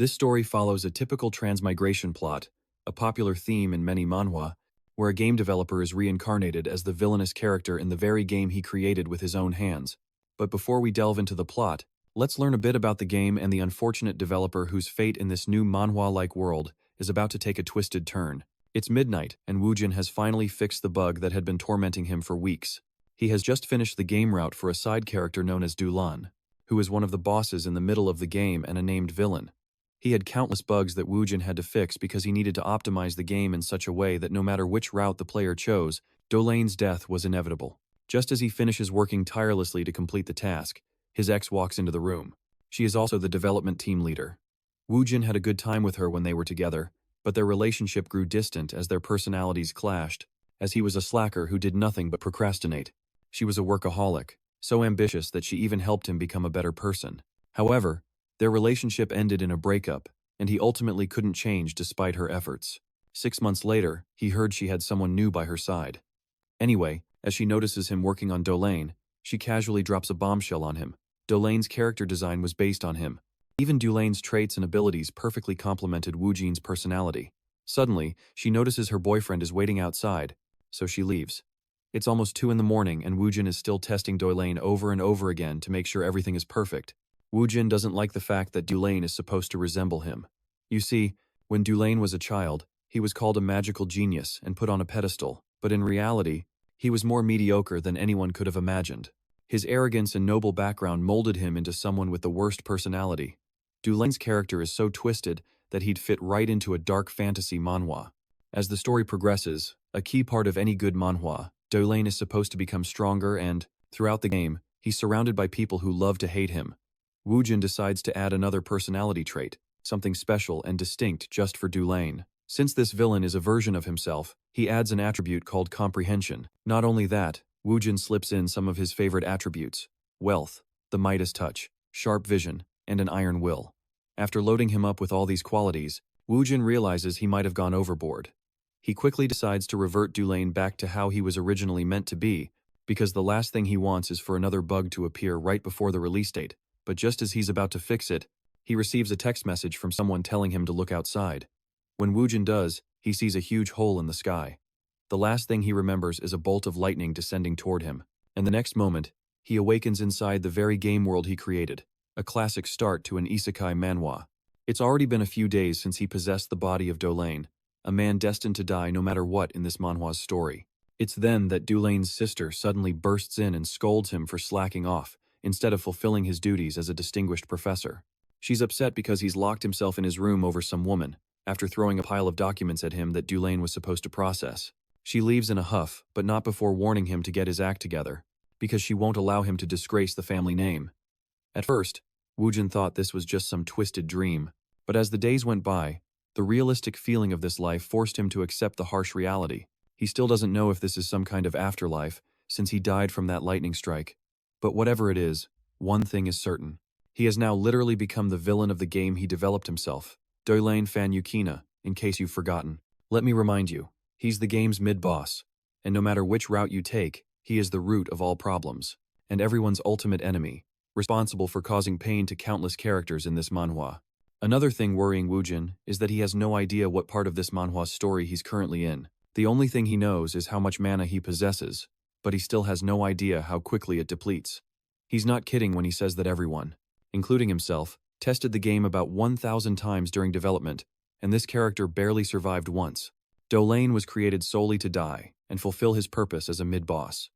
This story follows a typical transmigration plot, a popular theme in many manhwa, where a game developer is reincarnated as the villainous character in the very game he created with his own hands. But before we delve into the plot, let's learn a bit about the game and the unfortunate developer whose fate in this new manhwa-like world is about to take a twisted turn. It's midnight, and Wujin has finally fixed the bug that had been tormenting him for weeks. He has just finished the game route for a side character known as Deulain, who is one of the bosses in the middle of the game and a named villain. He had countless bugs that Wujin had to fix because he needed to optimize the game in such a way that no matter which route the player chose, Deulain's death was inevitable. Just as he finishes working tirelessly to complete the task, his ex walks into the room. She is also the development team leader. Wujin had a good time with her when they were together, but their relationship grew distant as their personalities clashed, as he was a slacker who did nothing but procrastinate. She was a workaholic, so ambitious that she even helped him become a better person. However, their relationship ended in a breakup, and he ultimately couldn't change despite her efforts. 6 months later, he heard she had someone new by her side. Anyway, as she notices him working on Deulain, she casually drops a bombshell on him. Deulain's character design was based on him. Even Deulain's traits and abilities perfectly complemented Wujin's personality. Suddenly, she notices her boyfriend is waiting outside, so she leaves. It's almost 2 in the morning and Wujin is still testing Deulain over and over again to make sure everything is perfect. Wujin doesn't like the fact that Deulain is supposed to resemble him. You see, when Deulain was a child, he was called a magical genius and put on a pedestal, but in reality, he was more mediocre than anyone could have imagined. His arrogance and noble background molded him into someone with the worst personality. Deulain's character is so twisted that he'd fit right into a dark fantasy manhwa. As the story progresses, a key part of any good manhwa, Deulain is supposed to become stronger and, throughout the game, he's surrounded by people who love to hate him. Wujin decides to add another personality trait, something special and distinct just for Deulain. Since this villain is a version of himself, he adds an attribute called Comprehension. Not only that, Wujin slips in some of his favorite attributes: wealth, the Midas Touch, sharp vision, and an iron will. After loading him up with all these qualities, Wujin realizes he might have gone overboard. He quickly decides to revert Deulain back to how he was originally meant to be, because the last thing he wants is for another bug to appear right before the release date. But just as he's about to fix it, he receives a text message from someone telling him to look outside. When Wujin does, he sees a huge hole in the sky. The last thing he remembers is a bolt of lightning descending toward him, and the next moment, he awakens inside the very game world he created, a classic start to an Isekai manhwa. It's already been a few days since he possessed the body of Deulain, a man destined to die no matter what in this manhwa's story. It's then that Deulain's sister suddenly bursts in and scolds him for slacking off, instead of fulfilling his duties as a distinguished professor. She's upset because he's locked himself in his room over some woman, after throwing a pile of documents at him that Deulain was supposed to process. She leaves in a huff, but not before warning him to get his act together, because she won't allow him to disgrace the family name. At first, Wujin thought this was just some twisted dream, but as the days went by, the realistic feeling of this life forced him to accept the harsh reality. He still doesn't know if this is some kind of afterlife, since he died from that lightning strike. But whatever it is, one thing is certain. He has now literally become the villain of the game he developed himself. Deulain fan Yukina, in case you've forgotten. Let me remind you, he's the game's mid-boss, and no matter which route you take, he is the root of all problems, and everyone's ultimate enemy, responsible for causing pain to countless characters in this manhwa. Another thing worrying Wujin is that he has no idea what part of this manhwa's story he's currently in. The only thing he knows is how much mana he possesses, but he still has no idea how quickly it depletes. He's not kidding when he says that everyone, including himself, tested the game about 1,000 times during development, and this character barely survived once. Deulain was created solely to die and fulfill his purpose as a mid-boss.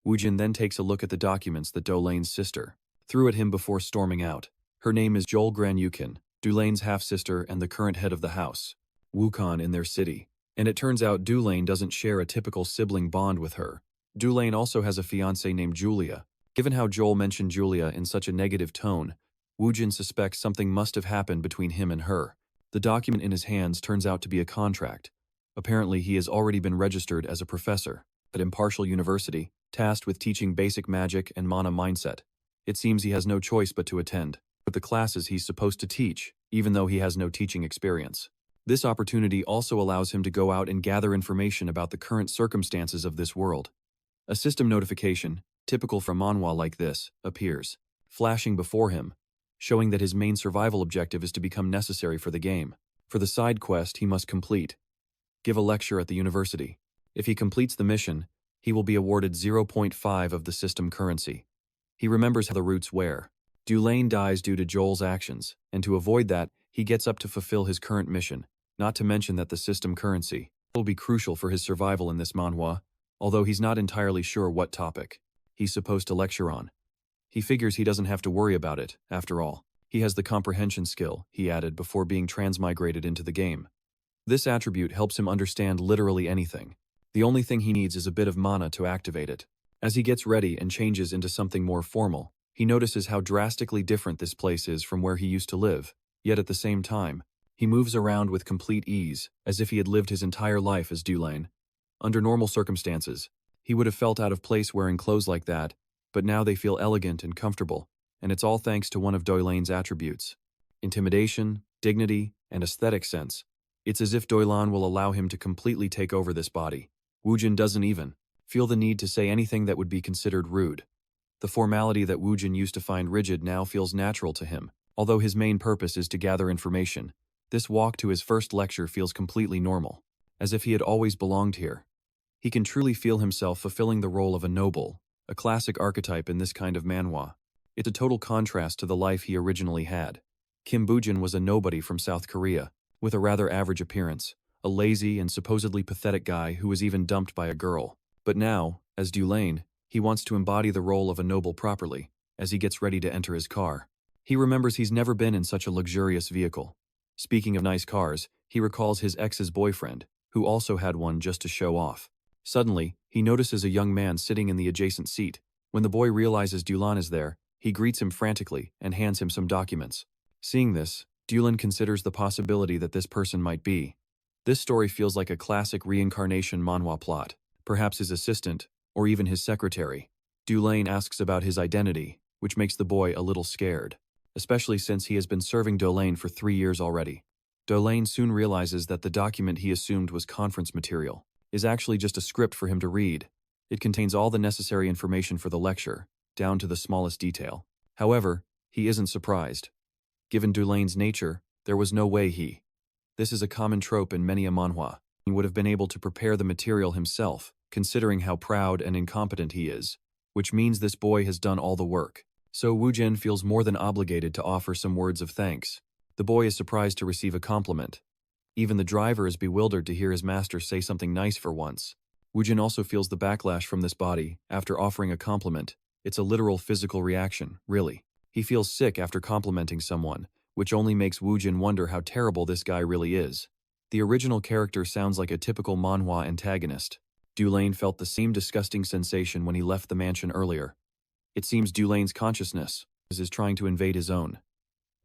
Wujin then takes a look at the documents that Deulain's sister threw at him before storming out. Her name is Joel Granyukin, Deulain's half-sister and the current head of the house, Wukon in their city. And it turns out Deulain doesn't share a typical sibling bond with her. Deulain also has a fiancée named Julia. Given how Joel mentioned Julia in such a negative tone, Wujin suspects something must have happened between him and her. The document in his hands turns out to be a contract. Apparently, he has already been registered as a professor at Impartial University, tasked with teaching basic magic and mana mindset. It seems he has no choice but to attend the classes he's supposed to teach, even though he has no teaching experience. This opportunity also allows him to go out and gather information about the current circumstances of this world. A system notification, typical for manhwa like this, appears, flashing before him. showing that his main survival objective is to become necessary for the game. For the side quest, he must complete. Give a lecture at the university. If he completes the mission, he will be awarded 0.5 of the system currency. He remembers how the roots were. Deulain dies due to Joel's actions, and to avoid that, he gets up to fulfill his current mission, not to mention that the system currency will be crucial for his survival in this manhwa, although he's not entirely sure what topic he's supposed to lecture on. He figures he doesn't have to worry about it, after all. He has the comprehension skill, he added before being transmigrated into the game. This attribute helps him understand literally anything. The only thing he needs is a bit of mana to activate it. As he gets ready and changes into something more formal, he notices how drastically different this place is from where he used to live, yet at the same time, he moves around with complete ease, as if he had lived his entire life as Deulain. Under normal circumstances, he would have felt out of place wearing clothes like that, but now they feel elegant and comfortable, and it's all thanks to one of Deulain's attributes: intimidation, dignity, and aesthetic sense. It's as if Deulain will allow him to completely take over this body. Wujin doesn't even feel the need to say anything that would be considered rude. The formality that Wujin used to find rigid now feels natural to him. Although his main purpose is to gather information, this walk to his first lecture feels completely normal, as if he had always belonged here. He can truly feel himself fulfilling the role of a noble, a classic archetype in this kind of manhwa. It's a total contrast to the life he originally had. Kim Bujin was a nobody from South Korea, with a rather average appearance, a lazy and supposedly pathetic guy who was even dumped by a girl. But now, as Deulain, he wants to embody the role of a noble properly, as he gets ready to enter his car. He remembers he's never been in such a luxurious vehicle. Speaking of nice cars, he recalls his ex's boyfriend, who also had one just to show off. Suddenly, he notices a young man sitting in the adjacent seat. When the boy realizes Deulain is there, he greets him frantically and hands him some documents. Seeing this, Deulain considers the possibility that this person might be. This story feels like a classic reincarnation manhwa plot, perhaps his assistant, or even his secretary. Deulain asks about his identity, which makes the boy a little scared, especially since he has been serving Deulain for 3 years already. Deulain soon realizes that the document he assumed was conference material is actually just a script for him to read. It contains all the necessary information for the lecture, down to the smallest detail. However, he isn't surprised. Given Deulain's nature, there was no way he. This is a common trope in many a manhwa. He would have been able to prepare the material himself, considering how proud and incompetent he is, which means this boy has done all the work. So Wujin feels more than obligated to offer some words of thanks. The boy is surprised to receive a compliment. Even the driver is bewildered to hear his master say something nice for once. Wujin also feels the backlash from this body after offering a compliment. It's a literal physical reaction, really. He feels sick after complimenting someone, which only makes Wujin wonder how terrible this guy really is. The original character sounds like a typical manhwa antagonist. Deulain felt the same disgusting sensation when he left the mansion earlier. It seems Deulain's consciousness is trying to invade his own.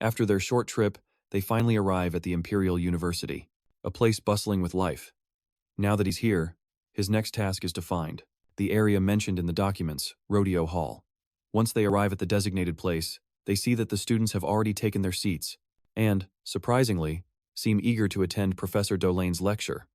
After their short trip, they finally arrive at the Imperial University, a place bustling with life. Now that he's here, his next task is to find the area mentioned in the documents, Rodeo Hall. Once they arrive at the designated place, they see that the students have already taken their seats and, surprisingly, seem eager to attend Professor Deulain's lecture.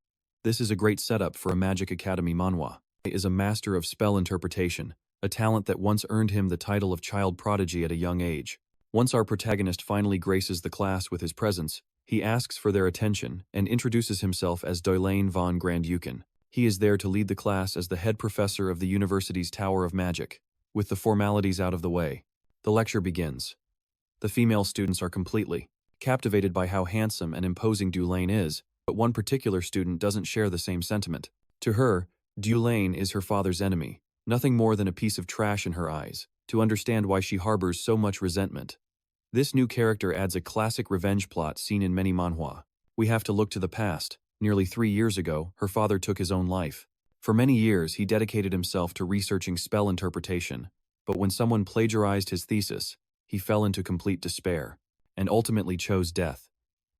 This is a great setup for a Magic Academy manhwa. He is a master of spell interpretation, a talent that once earned him the title of child prodigy at a young age. Once our protagonist finally graces the class with his presence, he asks for their attention and introduces himself as Deulain von Granduken. He is there to lead the class as the head professor of the university's Tower of Magic. With the formalities out of the way, the lecture begins. The female students are completely captivated by how handsome and imposing Deulain is, but one particular student doesn't share the same sentiment. To her, Deulain is her father's enemy, nothing more than a piece of trash in her eyes, to understand why she harbors so much resentment. This new character adds a classic revenge plot seen in many manhwa. We have to look to the past. Nearly 3 years ago, her father took his own life. For many years, he dedicated himself to researching spell interpretation, but when someone plagiarized his thesis, he fell into complete despair, and ultimately chose death.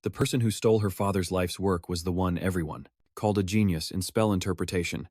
The person who stole her father's life's work was the one everyone called a genius in spell interpretation,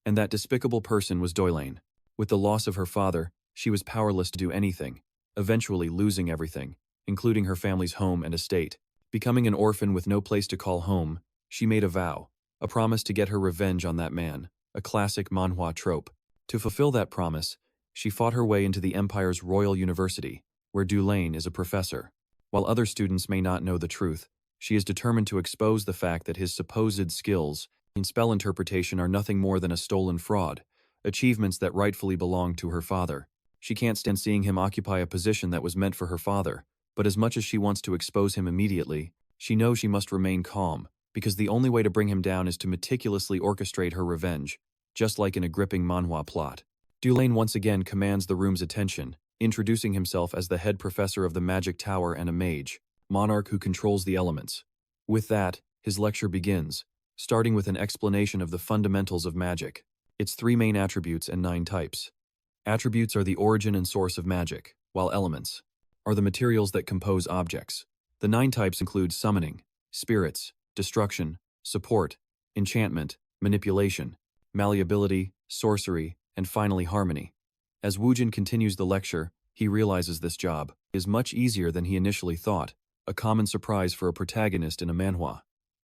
and that despicable person was Deulain. With the loss of her father, she was powerless to do anything, eventually losing everything, including her family's home and estate. Becoming an orphan with no place to call home, she made a vow, a promise to get her revenge on that man, a classic manhwa trope. To fulfill that promise, she fought her way into the Empire's Royal University, where Deulain is a professor. While other students may not know the truth, she is determined to expose the fact that his supposed skills in spell interpretation are nothing more than a stolen fraud, achievements that rightfully belonged to her father. She can't stand seeing him occupy a position that was meant for her father, but as much as she wants to expose him immediately, she knows she must remain calm, because the only way to bring him down is to meticulously orchestrate her revenge, just like in a gripping manhwa plot. Deulain once again commands the room's attention, introducing himself as the head professor of the Magic Tower and a mage, monarch who controls the elements. With that, his lecture begins, starting with an explanation of the fundamentals of magic, its 3 main attributes and 9 types. Attributes are the origin and source of magic, while elements are the materials that compose objects. The 9 types include summoning, spirits, destruction, support, enchantment, manipulation, malleability, sorcery, and finally harmony. As Wujin continues the lecture, he realizes this job is much easier than he initially thought, a common surprise for a protagonist in a manhwa.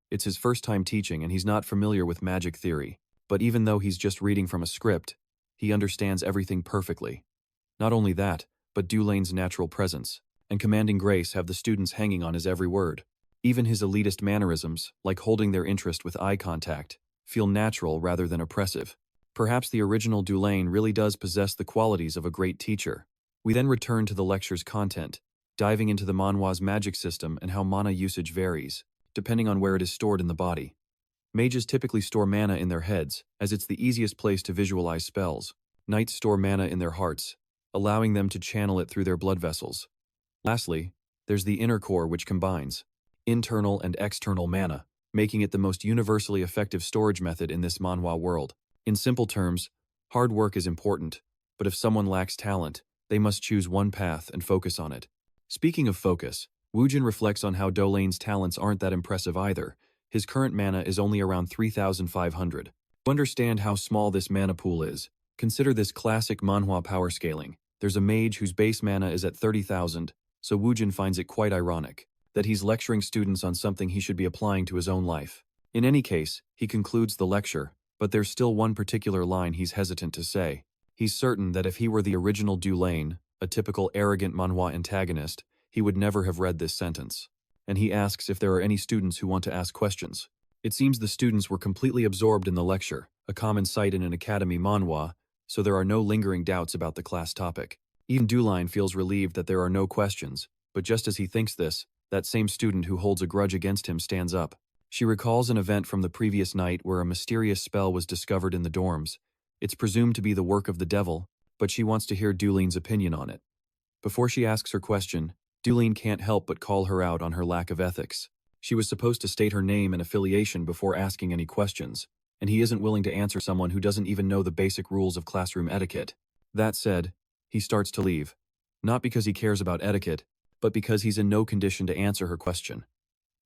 It's his first time teaching and he's not familiar with magic theory, but even though he's just reading from a script, he understands everything perfectly. Not only that, but Deulain's natural presence and commanding grace have the students hanging on his every word. Even his elitist mannerisms, like holding their interest with eye contact, feel natural rather than oppressive. Perhaps the original Deulain really does possess the qualities of a great teacher. We then return to the lecture's content, diving into the manhwa's magic system and how mana usage varies, depending on where it is stored in the body. Mages typically store mana in their heads, as it's the easiest place to visualize spells. Knights store mana in their hearts, allowing them to channel it through their blood vessels. Lastly, there's the inner core, which combines internal and external mana, making it the most universally effective storage method in this manhwa world. In simple terms, hard work is important, but if someone lacks talent, they must choose one path and focus on it. Speaking of focus, Wujin reflects on how Deulain's talents aren't that impressive either. His current mana is only around 3,500. To understand how small this mana pool is, consider this classic manhwa power scaling. There's a mage whose base mana is at 30,000, so Wujin finds it quite ironic that he's lecturing students on something he should be applying to his own life. In any case, he concludes the lecture, but there's still one particular line he's hesitant to say. He's certain that if he were the original Deulain, a typical arrogant manhwa antagonist, he would never have read this sentence. And he asks if there are any students who want to ask questions. It seems the students were completely absorbed in the lecture, a common sight in an academy manhwa, so there are no lingering doubts about the class topic. Even Deulain feels relieved that there are no questions, but just as he thinks this, that same student who holds a grudge against him stands up. She recalls an event from the previous night where a mysterious spell was discovered in the dorms. It's presumed to be the work of the devil, but she wants to hear Deulain's opinion on it. Before she asks her question, Deulain can't help but call her out on her lack of ethics. She was supposed to state her name and affiliation before asking any questions, and he isn't willing to answer someone who doesn't even know the basic rules of classroom etiquette. That said, he starts to leave. Not because he cares about etiquette, but because he's in no condition to answer her question.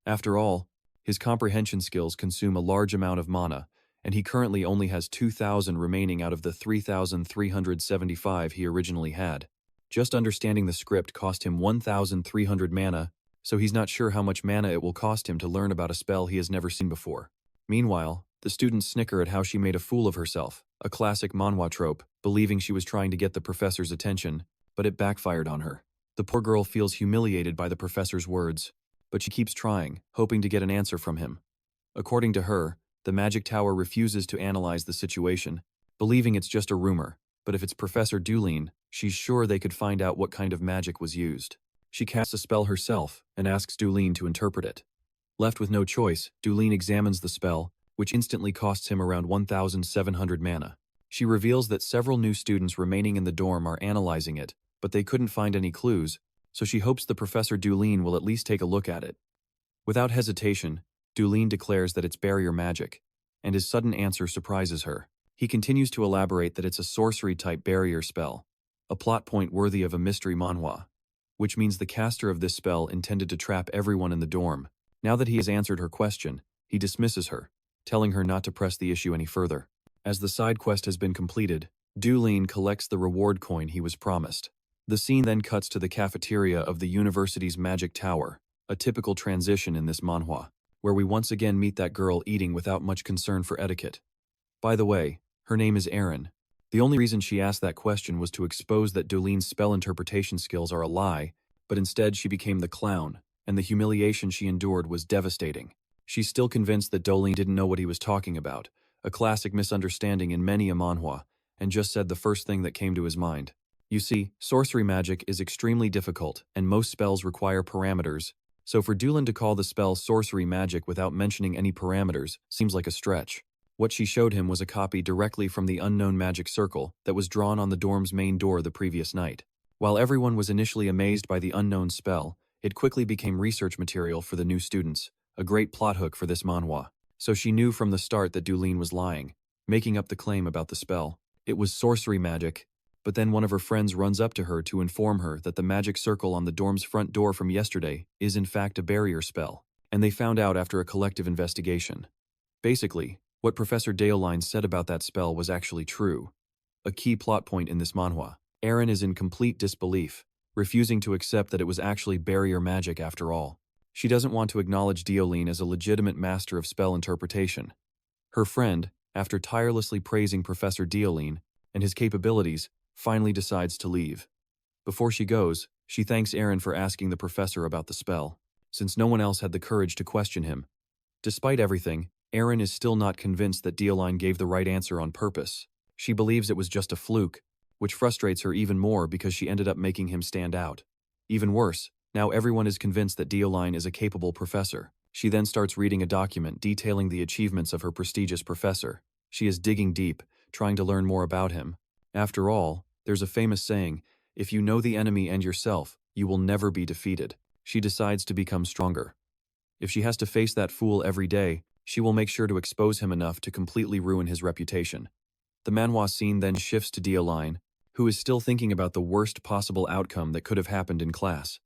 After all, his comprehension skills consume a large amount of mana, and he currently only has 2,000 remaining out of the 3,375 he originally had. Just understanding the script cost him 1,300 mana, so he's not sure how much mana it will cost him to learn about a spell he has never seen before. Meanwhile, the students snicker at how she made a fool of herself, a classic manhwa trope, believing she was trying to get the professor's attention, but it backfired on her. The poor girl feels humiliated by the professor's words, but she keeps trying, hoping to get an answer from him. According to her, the Magic Tower refuses to analyze the situation, believing it's just a rumor, but if it's Professor Deulain, she's sure they could find out what kind of magic was used. She casts a spell herself and asks Deulain to interpret it. Left with no choice, Deulain examines the spell, which instantly costs him around 1,700 mana. She reveals that several new students remaining in the dorm are analyzing it, but they couldn't find any clues, so she hopes the Professor Deulain will at least take a look at it. Without hesitation, Deulain declares that it's barrier magic, and his sudden answer surprises her. He continues to elaborate that it's a sorcery-type barrier spell, a plot point worthy of a mystery manhwa, which means the caster of this spell intended to trap everyone in the dorm. Now that he has answered her question, he dismisses her, telling her not to press the issue any further. As the side quest has been completed, Deulain collects the reward coin he was promised. The scene then cuts to the cafeteria of the university's Magic Tower, a typical transition in this manhwa, where we once again meet that girl eating without much concern for etiquette. By the way, her name is Erin. The only reason she asked that question was to expose that Deulain's spell interpretation skills are a lie, but instead she became the clown, and the humiliation she endured was devastating. She's still convinced that Deulain didn't know what he was talking about, a classic misunderstanding in many a manhwa, and just said the first thing that came to his mind. You see, sorcery magic is extremely difficult, and most spells require parameters, so for Deulain to call the spell sorcery magic without mentioning any parameters seems like a stretch. What she showed him was a copy directly from the unknown magic circle that was drawn on the dorm's main door the previous night. While everyone was initially amazed by the unknown spell, it quickly became research material for the new students, a great plot hook for this manhwa. So she knew from the start that Deulain was lying, making up the claim about the spell. It was sorcery magic, but then one of her friends runs up to her to inform her that the magic circle on the dorm's front door from yesterday is in fact a barrier spell, and they found out after a collective investigation. Basically, what Professor Deulain said about that spell was actually true. A key plot point in this manhwa. Eren is in complete disbelief, refusing to accept that it was actually barrier magic after all. She doesn't want to acknowledge Deulain as a legitimate master of spell interpretation. Her friend, after tirelessly praising Professor Deulain and his capabilities, finally decides to leave. Before she goes, she thanks Eren for asking the professor about the spell, since no one else had the courage to question him. Despite everything, Eren is still not convinced that Deulain gave the right answer on purpose. She believes it was just a fluke, which frustrates her even more because she ended up making him stand out. Even worse, now everyone is convinced that Deulain is a capable professor. She then starts reading a document detailing the achievements of her prestigious professor. She is digging deep, trying to learn more about him. After all, there's a famous saying, if you know the enemy and yourself, you will never be defeated. She decides to become stronger. If she has to face that fool every day, she will make sure to expose him enough to completely ruin his reputation. The manhwa scene then shifts to Deulain, who is still thinking about the worst possible outcome that could have happened in class.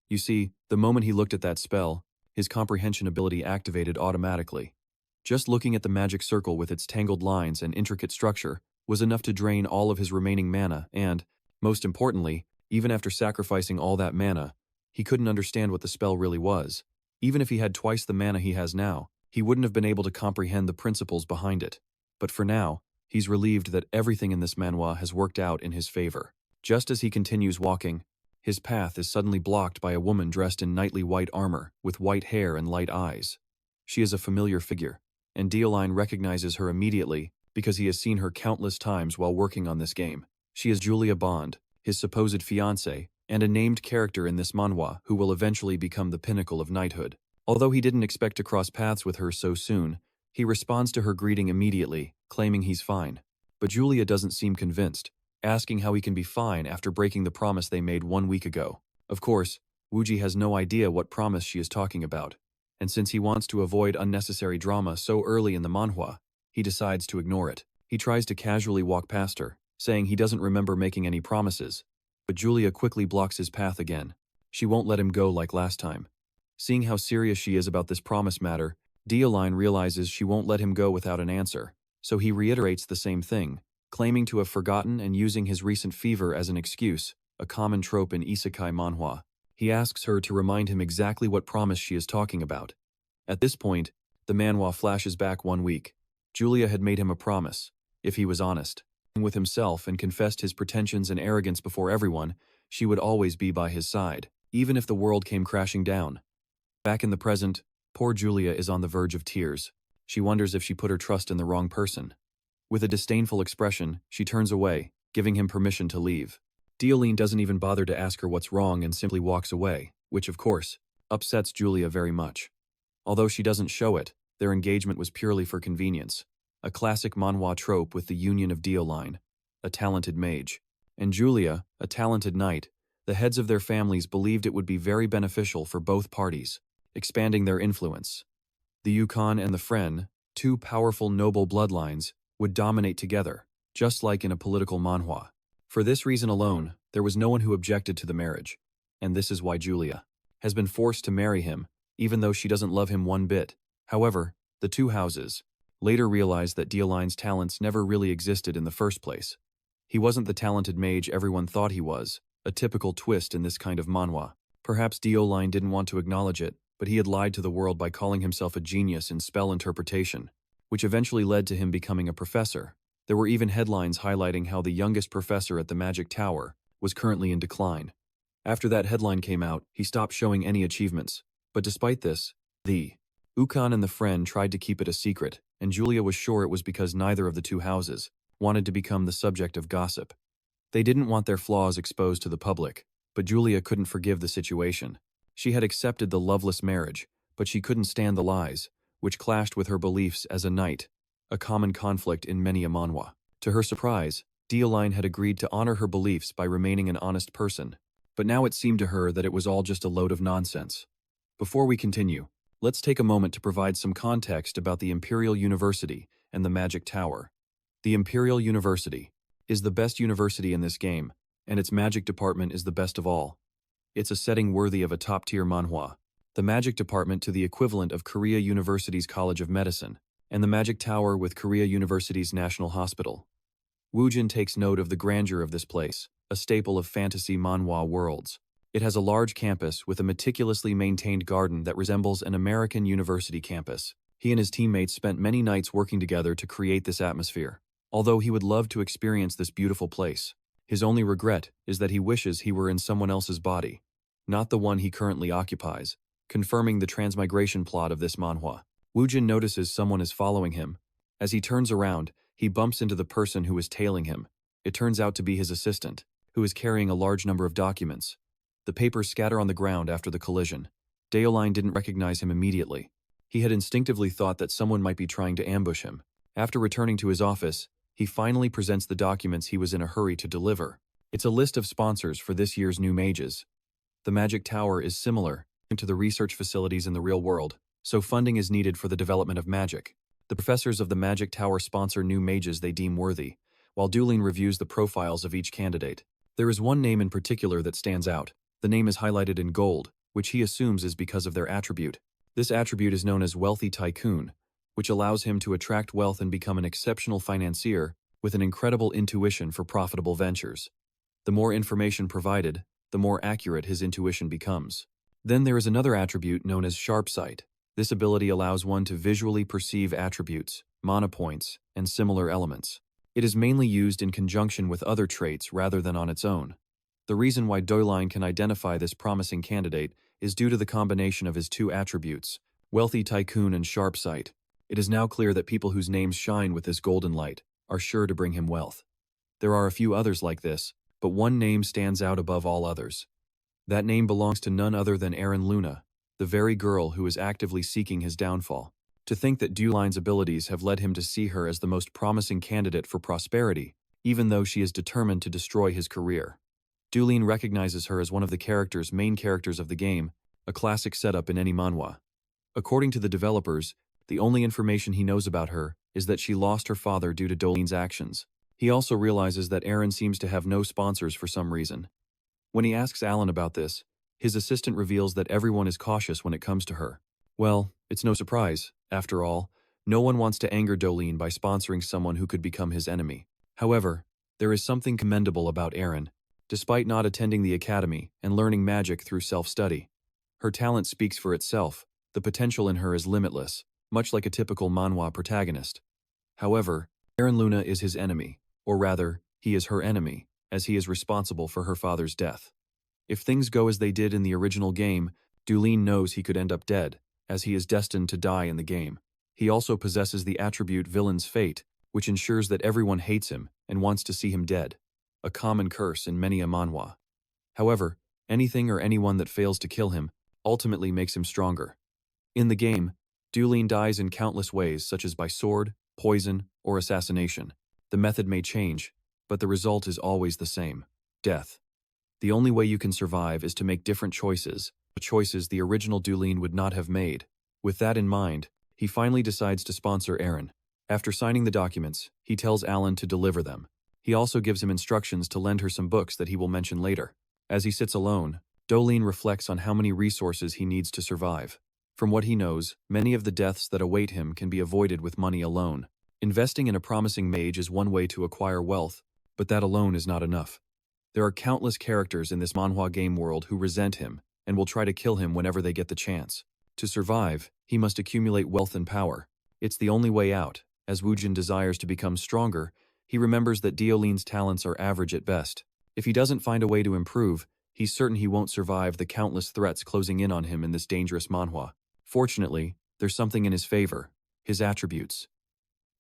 You see, the moment he looked at that spell, his comprehension ability activated automatically. Just looking at the magic circle with its tangled lines and intricate structure was enough to drain all of his remaining mana and, most importantly, even after sacrificing all that mana, he couldn't understand what the spell really was. Even if he had twice the mana he has now, he wouldn't have been able to comprehend the principles behind it. But for now, he's relieved that everything in this manhwa has worked out in his favor. Just as he continues walking, his path is suddenly blocked by a woman dressed in knightly white armor, with white hair and light eyes. She is a familiar figure, and Deulain recognizes her immediately because he has seen her countless times while working on this game. She is Julia Bond, his supposed fiancée, and a named character in this manhwa who will eventually become the pinnacle of knighthood. Although he didn't expect to cross paths with her so soon, he responds to her greeting immediately, claiming he's fine. But Julia doesn't seem convinced, asking how he can be fine after breaking the promise they made 1 week ago. Of course, Wujin has no idea what promise she is talking about, and since he wants to avoid unnecessary drama so early in the manhwa, he decides to ignore it. He tries to casually walk past her, saying he doesn't remember making any promises, but Julia quickly blocks his path again. She won't let him go like last time. Seeing how serious she is about this promise matter, Deulain realizes she won't let him go without an answer, so he reiterates the same thing, claiming to have forgotten and using his recent fever as an excuse, a common trope in Isekai manhwa. He asks her to remind him exactly what promise she is talking about. At this point, the manhwa flashes back 1 week. Julia had made him a promise, if he was honest with himself and confessed his pretensions and arrogance before everyone, she would always be by his side, even if the world came crashing down. Back in the present, poor Julia is on the verge of tears. She wonders if she put her trust in the wrong person. With a disdainful expression, she turns away, giving him permission to leave. Deulain doesn't even bother to ask her what's wrong and simply walks away, which, of course, upsets Julia very much. Although she doesn't show it, their engagement was purely for convenience. A classic manhwa trope with the union of Deulain, a talented mage, and Julia, a talented knight. The heads of their families believed it would be very beneficial for both parties, expanding their influence. The Yukon and the Fren, two powerful noble bloodlines, would dominate together, just like in a political manhwa. For this reason alone, there was no one who objected to the marriage, and this is why Julia has been forced to marry him, even though she doesn't love him one bit. However, the two houses later realized that Deulain's talents never really existed in the first place. He wasn't the talented mage everyone thought he was, a typical twist in this kind of manhwa. Perhaps Deulain didn't want to acknowledge it, but he had lied to the world by calling himself a genius in spell interpretation, which eventually led to him becoming a professor. There were even headlines highlighting how the youngest professor at the Magic Tower was currently in decline. After that headline came out, he stopped showing any achievements. But despite this, the Ukon and the friend tried to keep it a secret, and Julia was sure it was because neither of the two houses wanted to become the subject of gossip. They didn't want their flaws exposed to the public, but Julia couldn't forgive the situation. She had accepted the loveless marriage, but she couldn't stand the lies, which clashed with her beliefs as a knight, a common conflict in many a manhwa. To her surprise, Deulain had agreed to honor her beliefs by remaining an honest person, but now it seemed to her that it was all just a load of nonsense. Before we continue, let's take a moment to provide some context about the Imperial University and the Magic Tower. The Imperial University is the best university in this game, and its magic department is the best of all. It's a setting worthy of a top-tier manhwa. The magic department to the equivalent of Korea University's College of Medicine, and the Magic Tower with Korea University's National Hospital. Wujin takes note of the grandeur of this place, a staple of fantasy manhwa worlds. It has a large campus with a meticulously maintained garden that resembles an American university campus. He and his teammates spent many nights working together to create this atmosphere. Although he would love to experience this beautiful place, his only regret is that he wishes he were in someone else's body, not the one he currently occupies, confirming the transmigration plot of this manhwa. Wujin notices someone is following him. As he turns around, he bumps into the person who is tailing him. It turns out to be his assistant, who is carrying a large number of documents. The papers scatter on the ground after the collision. Deulain didn't recognize him immediately. He had instinctively thought that someone might be trying to ambush him. After returning to his office, he finally presents the documents he was in a hurry to deliver. It's a list of sponsors for this year's new mages. The Magic Tower is similar to the research facilities in the real world, so funding is needed for the development of magic. The professors of the Magic Tower sponsor new mages they deem worthy, while Deulain reviews the profiles of each candidate. There is one name in particular that stands out. The name is highlighted in gold, which he assumes is because of their attribute. This attribute is known as Wealthy Tycoon, which allows him to attract wealth and become an exceptional financier with an incredible intuition for profitable ventures. The more information provided, the more accurate his intuition becomes. Then there is another attribute known as Sharp Sight. This ability allows one to visually perceive attributes, mana points, and similar elements. It is mainly used in conjunction with other traits rather than on its own. The reason why Deulain can identify this promising candidate is due to the combination of his two attributes, Wealthy Tycoon and Sharp Sight. It is now clear that people whose names shine with this golden light are sure to bring him wealth. There are a few others like this, but one name stands out above all others. That name belongs to none other than Erin Luna, the very girl who is actively seeking his downfall. To think that Deulain's abilities have led him to see her as the most promising candidate for prosperity, even though she is determined to destroy his career. Deulain recognizes her as one of the main characters of the game, a classic setup in any manhwa. According to the developers, the only information he knows about her is that she lost her father due to Deulain's actions. He also realizes that Erin seems to have no sponsors for some reason. When he asks Alan about this, his assistant reveals that everyone is cautious when it comes to her. Well, it's no surprise. After all, no one wants to anger Deulain by sponsoring someone who could become his enemy. However, there is something commendable about Erin. Despite not attending the academy and learning magic through self-study, her talent speaks for itself. The potential in her is limitless, much like a typical manhwa protagonist. However, Erin Luna is his enemy, or rather, he is her enemy, as he is responsible for her father's death. If things go as they did in the original game, Deulain knows he could end up dead, as he is destined to die in the game. He also possesses the attribute Villain's Fate, which ensures that everyone hates him and wants to see him dead, a common curse in many a manhwa. However, anything or anyone that fails to kill him ultimately makes him stronger. In the game, Deulain dies in countless ways, such as by sword, poison, or assassination. The method may change, but the result is always the same: death. The only way you can survive is to make different choices, choices the original Deulain would not have made. With that in mind, he finally decides to sponsor Erin. After signing the documents, he tells Alan to deliver them. He also gives him instructions to lend her some books that he will mention later. As he sits alone, Deulain reflects on how many resources he needs to survive. From what he knows, many of the deaths that await him can be avoided with money alone. Investing in a promising mage is one way to acquire wealth, but that alone is not enough. There are countless characters in this manhwa game world who resent him and will try to kill him whenever they get the chance. To survive, he must accumulate wealth and power. It's the only way out, as Wujin desires to become stronger He remembers that Deulain's talents are average at best. If he doesn't find a way to improve, he's certain he won't survive the countless threats closing in on him in this dangerous manhwa. Fortunately, there's something in his favor: his attributes.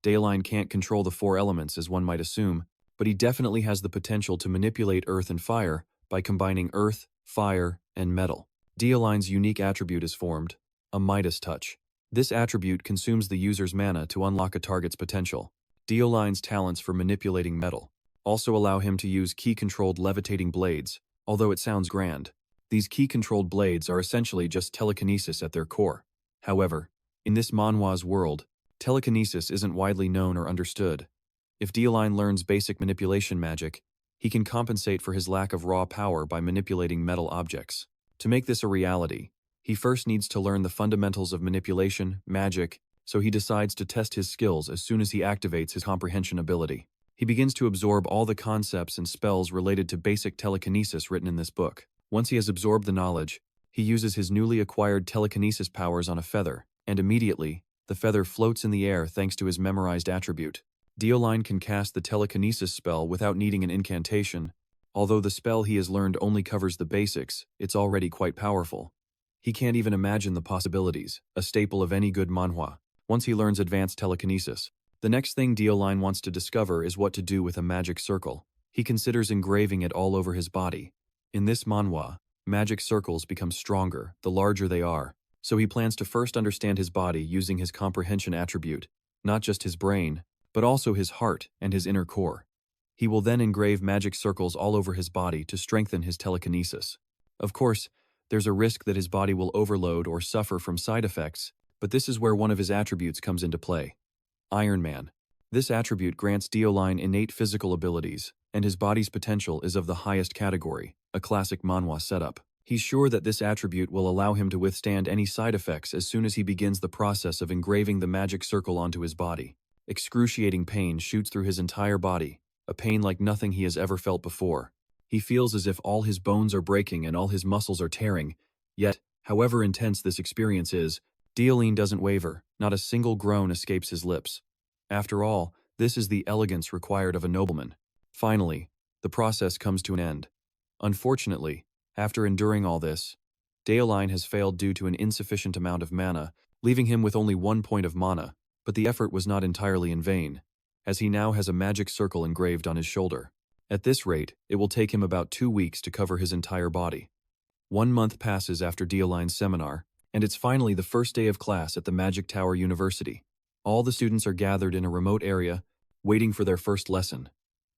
Deulain can't control the four elements as one might assume, but he definitely has the potential to manipulate earth and fire by combining earth, fire, and metal. Deulain's unique attribute is formed: a Midas Touch. This attribute consumes the user's mana to unlock a target's potential. Deulain's talents for manipulating metal also allow him to use key-controlled levitating blades, although it sounds grand. These key-controlled blades are essentially just telekinesis at their core. However, in this manhwa's world, telekinesis isn't widely known or understood. If Deulain learns basic manipulation magic, he can compensate for his lack of raw power by manipulating metal objects. To make this a reality, he first needs to learn the fundamentals of manipulation, magic, so he decides to test his skills as soon as he activates his comprehension ability. He begins to absorb all the concepts and spells related to basic telekinesis written in this book. Once he has absorbed the knowledge, he uses his newly acquired telekinesis powers on a feather, and immediately, the feather floats in the air thanks to his memorized attribute. Deulain can cast the telekinesis spell without needing an incantation. Although the spell he has learned only covers the basics, it's already quite powerful. He can't even imagine the possibilities, a staple of any good manhwa. Once he learns advanced telekinesis, the next thing Deulain wants to discover is what to do with a magic circle. He considers engraving it all over his body. In this manhwa, magic circles become stronger the larger they are, so he plans to first understand his body using his comprehension attribute, not just his brain, but also his heart and his inner core. He will then engrave magic circles all over his body to strengthen his telekinesis. Of course, there's a risk that his body will overload or suffer from side effects, but this is where one of his attributes comes into play: Iron Man. This attribute grants Deulain innate physical abilities, and his body's potential is of the highest category, a classic manhwa setup. He's sure that this attribute will allow him to withstand any side effects as soon as he begins the process of engraving the magic circle onto his body. Excruciating pain shoots through his entire body, a pain like nothing he has ever felt before. He feels as if all his bones are breaking and all his muscles are tearing. Yet, however intense this experience is, Deulain doesn't waver, not a single groan escapes his lips. After all, this is the elegance required of a nobleman. Finally, the process comes to an end. Unfortunately, after enduring all this, Deulain has failed due to an insufficient amount of mana, leaving him with only 1 point of mana, but the effort was not entirely in vain, as he now has a magic circle engraved on his shoulder. At this rate, it will take him about 2 weeks to cover his entire body. 1 month passes after Deulain's seminar, and it's finally the first day of class at the Magic Tower University. All the students are gathered in a remote area, waiting for their first lesson.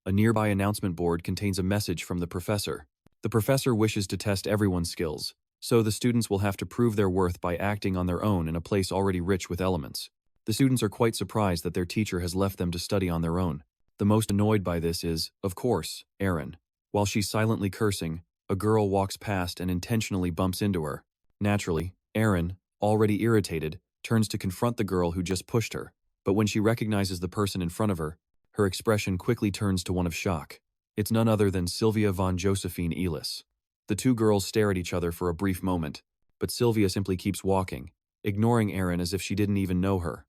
A nearby announcement board contains a message from the professor. The professor wishes to test everyone's skills, so the students will have to prove their worth by acting on their own in a place already rich with elements. The students are quite surprised that their teacher has left them to study on their own. The most annoyed by this is, of course, Erin. While she's silently cursing, a girl walks past and intentionally bumps into her. Naturally, Erin, already irritated, turns to confront the girl who just pushed her, but when she recognizes the person in front of her, her expression quickly turns to one of shock. It's none other than Sylvia von Josephine Elis. The two girls stare at each other for a brief moment, but Sylvia simply keeps walking, ignoring Erin as if she didn't even know her.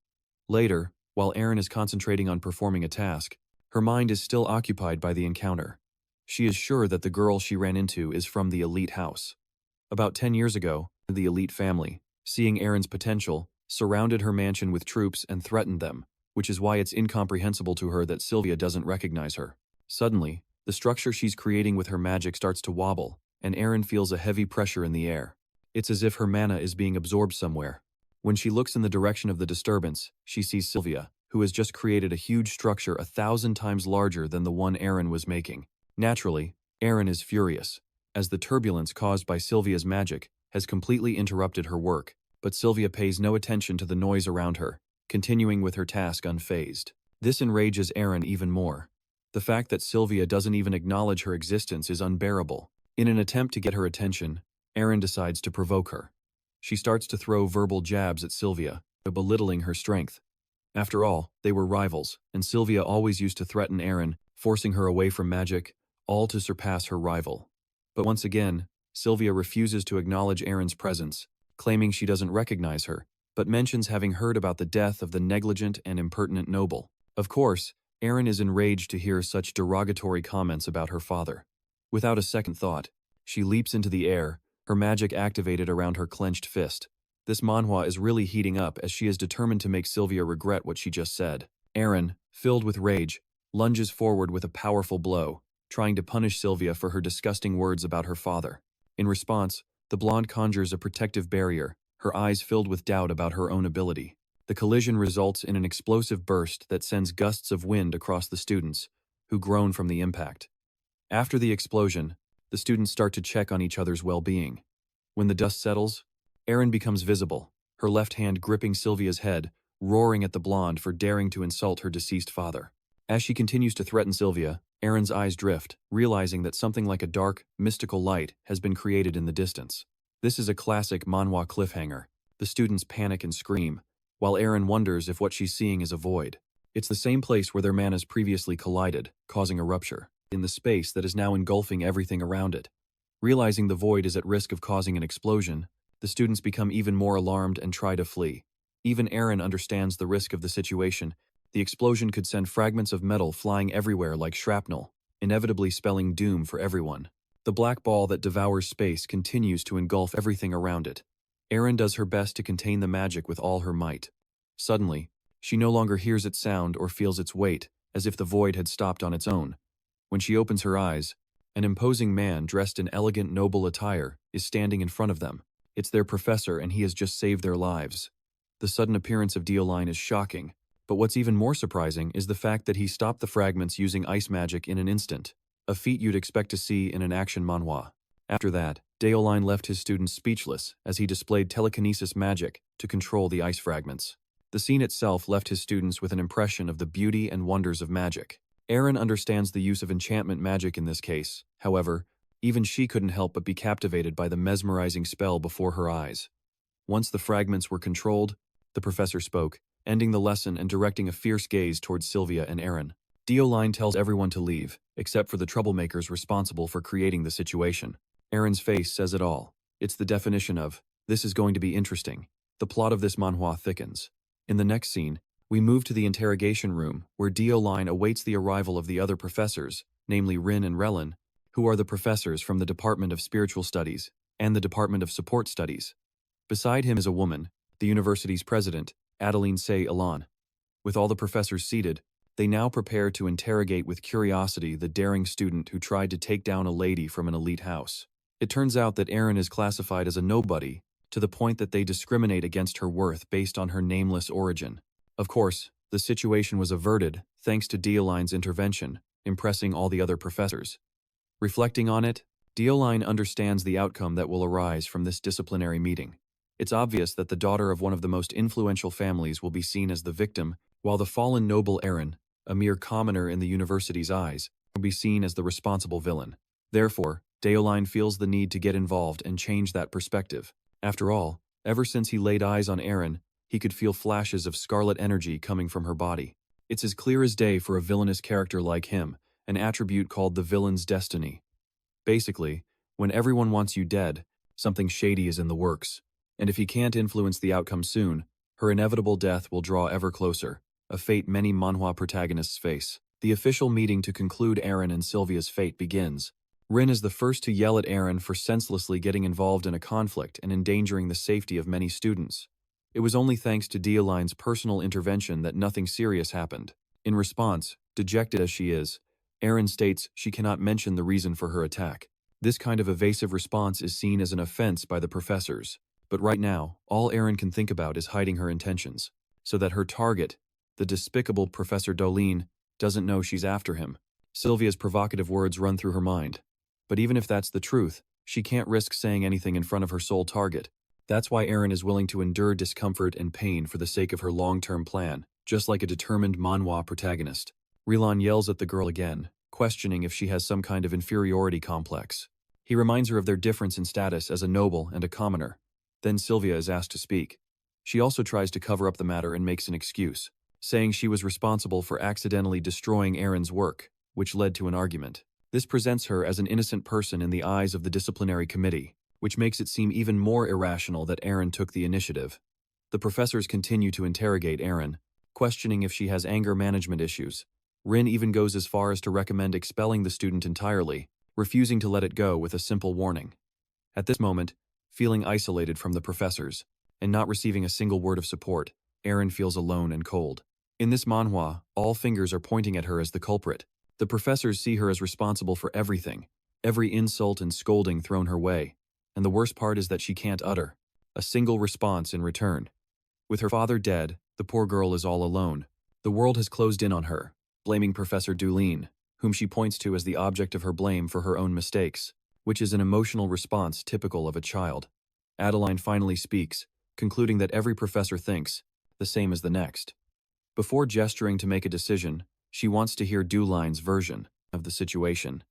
Later, while Erin is concentrating on performing a task, her mind is still occupied by the encounter. She is sure that the girl she ran into is from the elite house. About 10 years ago, the elite family, seeing Erin's potential, surrounded her mansion with troops and threatened them, which is why it's incomprehensible to her that Sylvia doesn't recognize her. Suddenly, the structure she's creating with her magic starts to wobble, and Erin feels a heavy pressure in the air. It's as if her mana is being absorbed somewhere. When she looks in the direction of the disturbance, she sees Sylvia, who has just created a huge structure 1,000 times larger than the one Erin was making. Naturally, Erin is furious, as the turbulence caused by Sylvia's magic has completely interrupted her work, but Sylvia pays no attention to the noise around her, continuing with her task unfazed. This enrages Erin even more. The fact that Sylvia doesn't even acknowledge her existence is unbearable. In an attempt to get her attention, Erin decides to provoke her. She starts to throw verbal jabs at Sylvia, belittling her strength. After all, they were rivals, and Sylvia always used to threaten Erin, forcing her away from magic, all to surpass her rival. But once again, Sylvia refuses to acknowledge Erin's presence, claiming she doesn't recognize her, but mentions having heard about the death of the negligent and impertinent noble. Of course, Erin is enraged to hear such derogatory comments about her father. Without a second thought, she leaps into the air, her magic activated around her clenched fist. This manhwa is really heating up as she is determined to make Sylvia regret what she just said. Erin, filled with rage, lunges forward with a powerful blow, trying to punish Sylvia for her disgusting words about her father. In response, the blonde conjures a protective barrier, her eyes filled with doubt about her own ability. The collision results in an explosive burst that sends gusts of wind across the students, who groan from the impact. After the explosion, the students start to check on each other's well-being. When the dust settles, Erin becomes visible, her left hand gripping Sylvia's head, roaring at the blonde for daring to insult her deceased father. As she continues to threaten Sylvia, Erin's eyes drift, realizing that something like a dark, mystical light has been created in the distance. This is a classic manhwa cliffhanger. The students panic and scream, while Erin wonders if what she's seeing is a void. It's the same place where their manas previously collided, causing a rupture, in the space that is now engulfing everything around it. Realizing the void is at risk of causing an explosion, the students become even more alarmed and try to flee. Even Erin understands the risk of the situation. The explosion could send fragments of metal flying everywhere like shrapnel, inevitably spelling doom for everyone. The black ball that devours space continues to engulf everything around it. Erin does her best to contain the magic with all her might. Suddenly, she no longer hears its sound or feels its weight, as if the void had stopped on its own. When she opens her eyes, an imposing man dressed in elegant noble attire is standing in front of them. It's their professor and he has just saved their lives. The sudden appearance of Deulain is shocking, but what's even more surprising is the fact that he stopped the fragments using ice magic in an instant, a feat you'd expect to see in an action manhwa. After that, Deulain left his students speechless as he displayed telekinesis magic to control the ice fragments. The scene itself left his students with an impression of the beauty and wonders of magic. Erin understands the use of enchantment magic in this case. However, even she couldn't help but be captivated by the mesmerizing spell before her eyes. Once the fragments were controlled, the professor spoke, ending the lesson and directing a fierce gaze towards Sylvia and Erin. Deulain tells everyone to leave, except for the troublemakers responsible for creating the situation. Erin's face says it all. It's the definition of, this is going to be interesting. The plot of this manhwa thickens. In the next scene, we move to the interrogation room, where Deulain awaits the arrival of the other professors, namely Rin and Relin, who are the professors from the Department of Spiritual Studies and the Department of Support Studies. Beside him is a woman, the university's president, Adeline Say-Elan. With all the professors seated, they now prepare to interrogate with curiosity the daring student who tried to take down a lady from an elite house. It turns out that Erin is classified as a nobody, to the point that they discriminate against her worth based on her nameless origin. Of course, the situation was averted thanks to Deulain's intervention, impressing all the other professors. Reflecting on it, Deulain understands the outcome that will arise from this disciplinary meeting. It's obvious that the daughter of one of the most influential families will be seen as the victim, while the fallen noble Erin, a mere commoner in the university's eyes, will be seen as the responsible villain. Therefore, Deulain feels the need to get involved and change that perspective. After all, ever since he laid eyes on Erin, he could feel flashes of scarlet energy coming from her body. It's as clear as day for a villainous character like him, an attribute called the villain's destiny. Basically, when everyone wants you dead, something shady is in the works. And if he can't influence the outcome soon, her inevitable death will draw ever closer, a fate many manhwa protagonists face. The official meeting to conclude Erin and Sylvia's fate begins. Rin is the first to yell at Erin for senselessly getting involved in a conflict and endangering the safety of many students. It was only thanks to Deulain's personal intervention that nothing serious happened. In response, dejected as she is, Erin states she cannot mention the reason for her attack. This kind of evasive response is seen as an offense by the professors. But right now, all Erin can think about is hiding her intentions, so that her target, the despicable Professor Deulain, doesn't know she's after him. Sylvia's provocative words run through her mind. But even if that's the truth, she can't risk saying anything in front of her sole target. That's why Erin is willing to endure discomfort and pain for the sake of her long-term plan, just like a determined manhwa protagonist. Reincarnated yells at the girl again, questioning if she has some kind of inferiority complex. He reminds her of their difference in status as a noble and a commoner. Then Sylvia is asked to speak. She also tries to cover up the matter and makes an excuse, saying she was responsible for accidentally destroying Erin's work, which led to an argument. This presents her as an innocent person in the eyes of the disciplinary committee, which makes it seem even more irrational that Erin took the initiative. The professors continue to interrogate Erin, questioning if she has anger management issues. Rin even goes as far as to recommend expelling the student entirely, refusing to let it go with a simple warning. At this moment, feeling isolated from the professors, and not receiving a single word of support, Eren feels alone and cold. In this manhwa, all fingers are pointing at her as the culprit. The professors see her as responsible for everything, every insult and scolding thrown her way, and the worst part is that she can't utter a single response in return. With her father dead, the poor girl is all alone. The world has closed in on her, blaming Professor Deulain, whom she points to as the object of her blame for her own mistakes, which is an emotional response typical of a child. Adeline finally speaks, concluding that every professor thinks the same as the next. Before gesturing to make a decision, she wants to hear Deulain's version of the situation.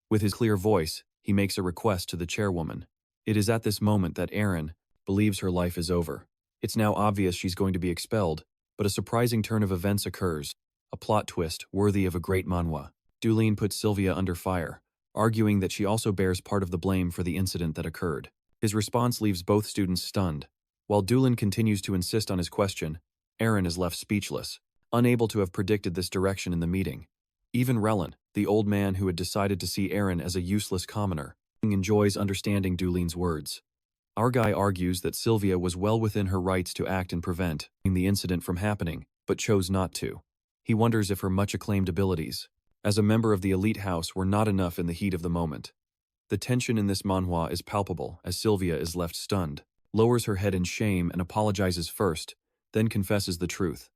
With his clear voice, he makes a request to the chairwoman. It is at this moment that Eren believes her life is over. It's now obvious she's going to be expelled, but a surprising turn of events occurs, a plot twist worthy of a great manhwa. Deulain puts Sylvia under fire, arguing that she also bears part of the blame for the incident that occurred. His response leaves both students stunned. While Deulain continues to insist on his question, Eren is left speechless, unable to have predicted this direction in the meeting. Even Rellin, the old man who had decided to see Eren as a useless commoner, enjoys understanding Deulain's words. Our guy argues that Sylvia was well within her rights to act and prevent the incident from happening, but chose not to. He wonders if her much acclaimed abilities as a member of the elite house were not enough in the heat of the moment. The tension in this manhwa is palpable as Sylvia is left stunned, lowers her head in shame and apologizes first, then confesses the truth.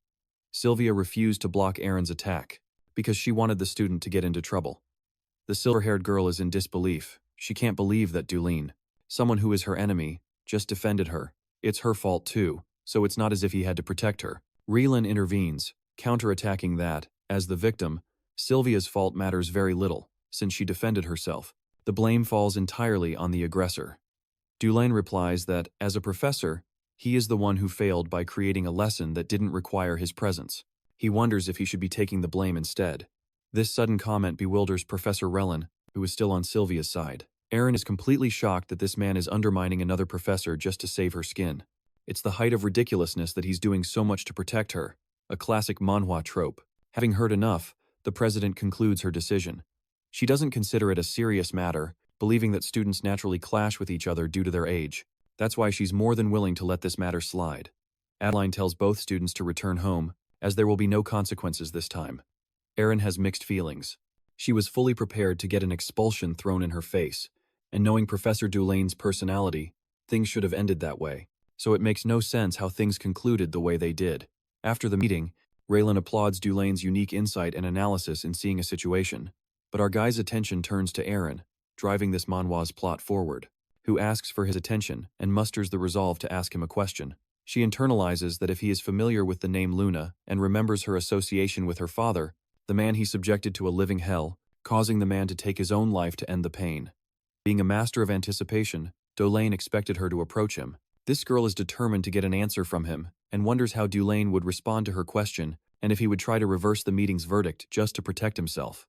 Sylvia refused to block Eren's attack because she wanted the student to get into trouble. The silver-haired girl is in disbelief. She can't believe that Deulain, someone who is her enemy, just defended her. It's her fault too, so it's not as if he had to protect her. Rellin intervenes, counterattacking that, as the victim, Sylvia's fault matters very little, since she defended herself. The blame falls entirely on the aggressor. Deulain replies that, as a professor, he is the one who failed by creating a lesson that didn't require his presence. He wonders if he should be taking the blame instead. This sudden comment bewilders Professor Rellin, who is still on Sylvia's side. Eren is completely shocked that this man is undermining another professor just to save her skin. It's the height of ridiculousness that he's doing so much to protect her, a classic manhwa trope. Having heard enough, the president concludes her decision. She doesn't consider it a serious matter, believing that students naturally clash with each other due to their age. That's why she's more than willing to let this matter slide. Adeline tells both students to return home, as there will be no consequences this time. Eren has mixed feelings. She was fully prepared to get an expulsion thrown in her face, and knowing Professor Deulain's personality, things should have ended that way, so it makes no sense how things concluded the way they did. After the meeting, Raylan applauds Deulain's unique insight and analysis in seeing a situation, but our guy's attention turns to Eren, driving this manhwa's plot forward, who asks for his attention and musters the resolve to ask him a question. She internalizes that if he is familiar with the name Luna and remembers her association with her father, the man he subjected to a living hell, causing the man to take his own life to end the pain. Being a master of anticipation, Deulain expected her to approach him. This girl is determined to get an answer from him and wonders how Deulain would respond to her question and if he would try to reverse the meeting's verdict just to protect himself.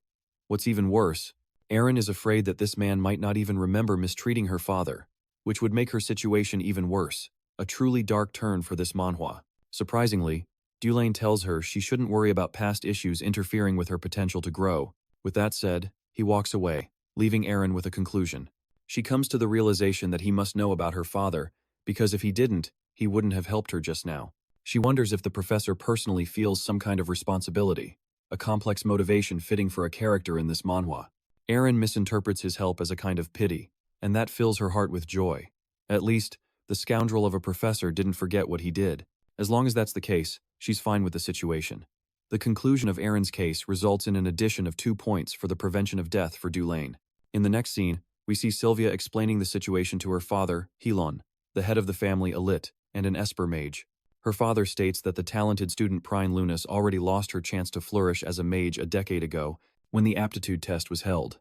What's even worse, Eren is afraid that this man might not even remember mistreating her father, which would make her situation even worse, a truly dark turn for this manhwa. Surprisingly, Deulain tells her she shouldn't worry about past issues interfering with her potential to grow. With that said, he walks away, leaving Eren with a conclusion. She comes to the realization that he must know about her father, because if he didn't, he wouldn't have helped her just now. She wonders if the professor personally feels some kind of responsibility, a complex motivation fitting for a character in this manhwa. Eren misinterprets his help as a kind of pity, and that fills her heart with joy. At least, the scoundrel of a professor didn't forget what he did. As long as that's the case, she's fine with the situation. The conclusion of Eren's case results in an addition of 2 points for the prevention of death for Deulain. In the next scene, we see Sylvia explaining the situation to her father, Helon, the head of the family Elit, and an Esper mage. Her father states that the talented student Prine Lunas already lost her chance to flourish as a mage a decade ago when the aptitude test was held.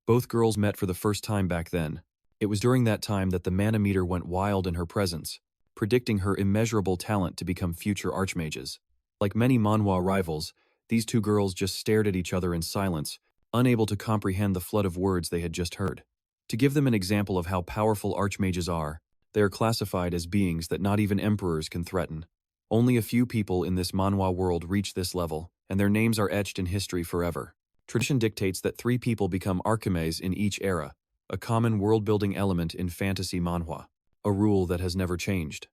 Both girls met for the first time back then. It was during that time that the mana meter went wild in her presence, predicting her immeasurable talent to become future archmages. Like many manhwa rivals, these two girls just stared at each other in silence, unable to comprehend the flood of words they had just heard. To give them an example of how powerful archmages are, they are classified as beings that not even emperors can threaten. Only a few people in this manhwa world reach this level, and their names are etched in history forever. Tradition dictates that 3 people become Archimes in each era, a common world-building element in fantasy manhwa, a rule that has never changed.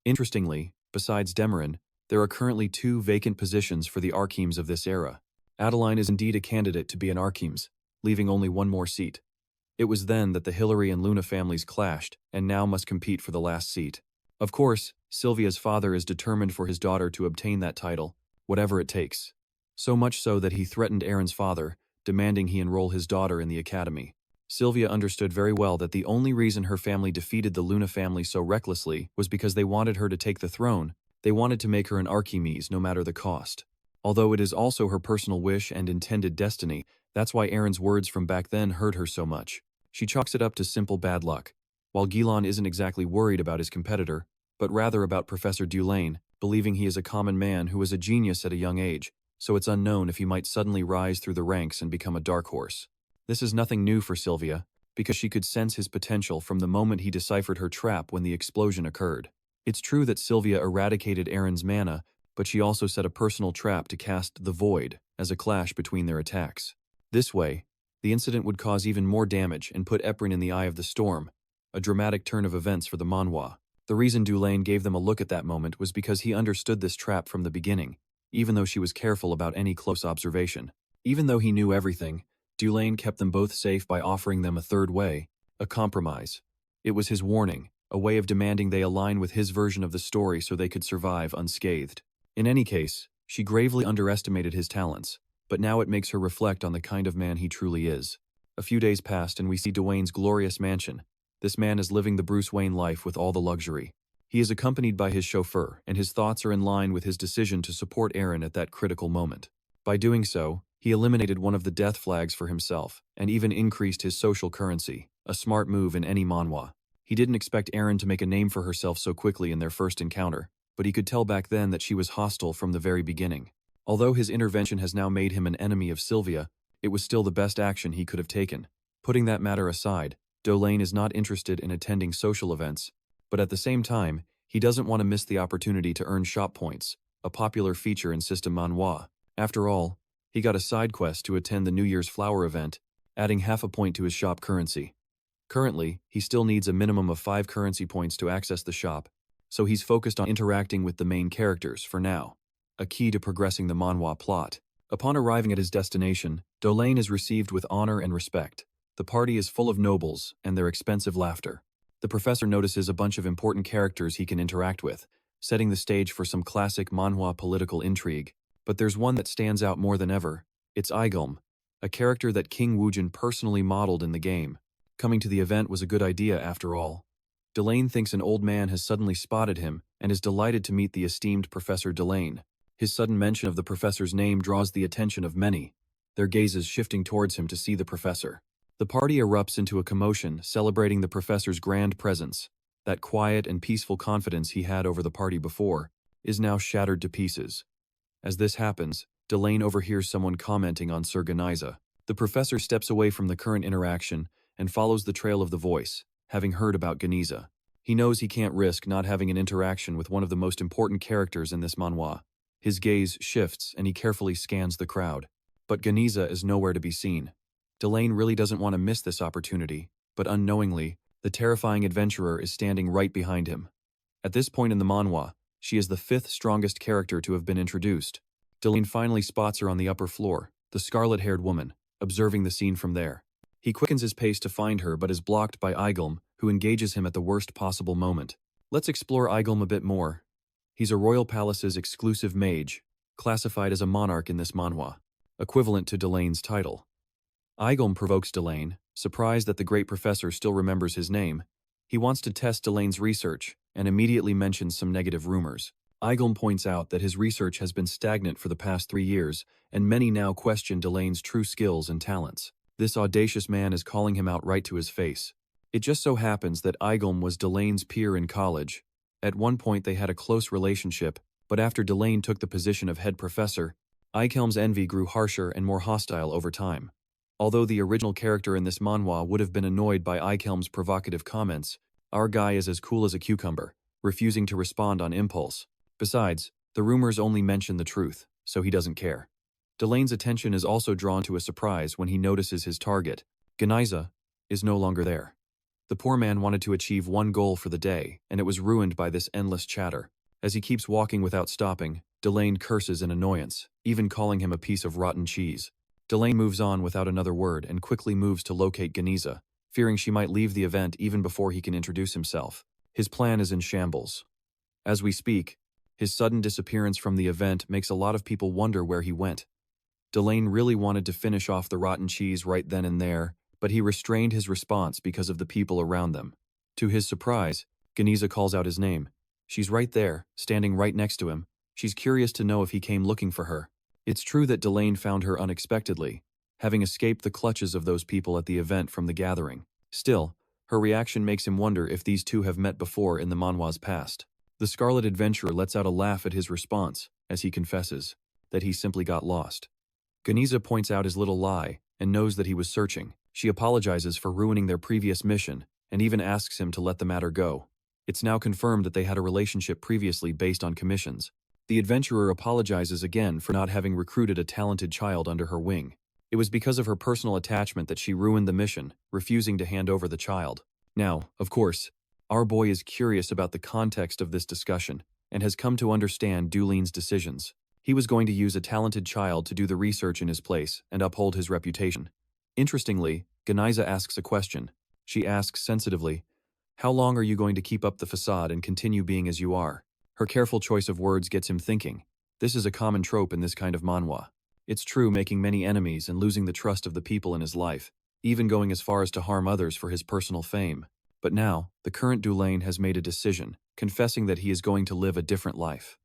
Interestingly, besides Demerin, there are currently 2 vacant positions for the Archimes of this era. Adeline is indeed a candidate to be an Archimes, leaving only 1 more seat. It was then that the Hilary and Luna families clashed, and now must compete for the last seat. Of course, Sylvia's father is determined for his daughter to obtain that title, whatever it takes. So much so that he threatened Aaron's father, demanding he enroll his daughter in the academy. Sylvia understood very well that the only reason her family defeated the Luna family so recklessly was because they wanted her to take the throne. They wanted to make her an Archimes no matter the cost. Although it is also her personal wish and intended destiny, that's why Aaron's words from back then hurt her so much. She chalks it up to simple bad luck. While Deulain isn't exactly worried about his competitor, but rather about Professor Deulain, believing he is a common man who is a genius at a young age, so it's unknown if he might suddenly rise through the ranks and become a dark horse. This is nothing new for Sylvia, because she could sense his potential from the moment he deciphered her trap when the explosion occurred. It's true that Sylvia eradicated Aaron's mana, but she also set a personal trap to cast the Void as a clash between their attacks. This way, the incident would cause even more damage and put Eprin in the eye of the storm, a dramatic turn of events for the manhwa. The reason Deulain gave them a look at that moment was because he understood this trap from the beginning, even though she was careful about any close observation. Even though he knew everything, Deulain kept them both safe by offering them a third way, a compromise. It was his warning, a way of demanding they align with his version of the story so they could survive unscathed. In any case, she gravely underestimated his talents, but now it makes her reflect on the kind of man he truly is. A few days passed and we see Dwayne's glorious mansion. This man is living the Bruce Wayne life with all the luxury. He is accompanied by his chauffeur, and his thoughts are in line with his decision to support Aaron at that critical moment. By doing so, he eliminated one of the death flags for himself, and even increased his social currency, a smart move in any manhwa. He didn't expect Aaron to make a name for herself so quickly in their first encounter, but he could tell back then that she was hostile from the very beginning. Although his intervention has now made him an enemy of Sylvia, it was still the best action he could have taken. Putting that matter aside, Deulain is not interested in attending social events, but at the same time, he doesn't want to miss the opportunity to earn shop points, a popular feature in system manhwa. After all, he got a side quest to attend the New Year's flower event, adding half a point to his shop currency. Currently, he still needs a minimum of 5 currency points to access the shop, so he's focused on interacting with the main characters for now, a key to progressing the manhwa plot. Upon arriving at his destination, Deulain is received with honor and respect. The party is full of nobles and their expensive laughter. The professor notices a bunch of important characters he can interact with, setting the stage for some classic manhwa political intrigue. But there's one that stands out more than ever. It's Igulm, a character that King Wujin personally modeled in the game. Coming to the event was a good idea after all. Deulain thinks an old man has suddenly spotted him and is delighted to meet the esteemed Professor Deulain. His sudden mention of the professor's name draws the attention of many, their gazes shifting towards him to see the professor. The party erupts into a commotion, celebrating the professor's grand presence. That quiet and peaceful confidence he had over the party before is now shattered to pieces. As this happens, Deulain overhears someone commenting on Sir Geniza. The professor steps away from the current interaction and follows the trail of the voice, having heard about Geniza. He knows he can't risk not having an interaction with one of the most important characters in this manhwa. His gaze shifts and he carefully scans the crowd. But Geniza is nowhere to be seen. Deulain really doesn't want to miss this opportunity, but unknowingly, the terrifying adventurer is standing right behind him. At this point in the manhwa, she is the 5th strongest character to have been introduced. Deulain finally spots her on the upper floor, the scarlet-haired woman, observing the scene from there. He quickens his pace to find her but is blocked by Igulm, who engages him at the worst possible moment. Let's explore Igulm a bit more. He's a royal palace's exclusive mage, classified as a monarch in this manhwa, equivalent to Deulain's title. Igulm provokes Deulain, surprised that the great professor still remembers his name. He wants to test Deulain's research, and immediately mentions some negative rumors. Igulm points out that his research has been stagnant for the past 3 years, and many now question Deulain's true skills and talents. This audacious man is calling him out right to his face. It just so happens that Igulm was Deulain's peer in college. At one point they had a close relationship, but after Deulain took the position of head professor, Igulm's envy grew harsher and more hostile over time. Although the original character in this manhwa would have been annoyed by Igulm's provocative comments, our guy is as cool as a cucumber, refusing to respond on impulse. Besides, the rumors only mention the truth. so he doesn't care. Deulain's attention is also drawn to a surprise when he notices his target, Geniza, is no longer there. The poor man wanted to achieve one goal for the day, and it was ruined by this endless chatter. As he keeps walking without stopping, Deulain curses in annoyance, even calling him a piece of rotten cheese. Deulain moves on without another word and quickly moves to locate Geniza, fearing she might leave the event even before he can introduce himself. His plan is in shambles. As we speak, his sudden disappearance from the event makes a lot of people wonder where he went. Deulain really wanted to finish off the rotten cheese right then and there, but he restrained his response because of the people around them. To his surprise, Geniza calls out his name. She's right there, standing right next to him. She's curious to know if he came looking for her. It's true that Deulain found her unexpectedly, having escaped the clutches of those people at the event from the gathering. Still, her reaction makes him wonder if these two have met before in the manhwa's past. The Scarlet Adventurer lets out a laugh at his response, as he confesses that he simply got lost. Geniza points out his little lie and knows that he was searching. She apologizes for ruining their previous mission and even asks him to let the matter go. It's now confirmed that they had a relationship previously based on commissions. The adventurer apologizes again for not having recruited a talented child under her wing. It was because of her personal attachment that she ruined the mission, refusing to hand over the child. Now, of course, our boy is curious about the context of this discussion and has come to understand Deulain's decisions. He was going to use a talented child to do the research in his place and uphold his reputation. Interestingly, Geniza asks a question. She asks sensitively, "How long are you going to keep up the facade and continue being as you are?" Her careful choice of words gets him thinking. This is a common trope in this kind of manhwa. It's true, making many enemies and losing the trust of the people in his life, even going as far as to harm others for his personal fame. But now, the current Deulain has made a decision, confessing that he is going to live a different life.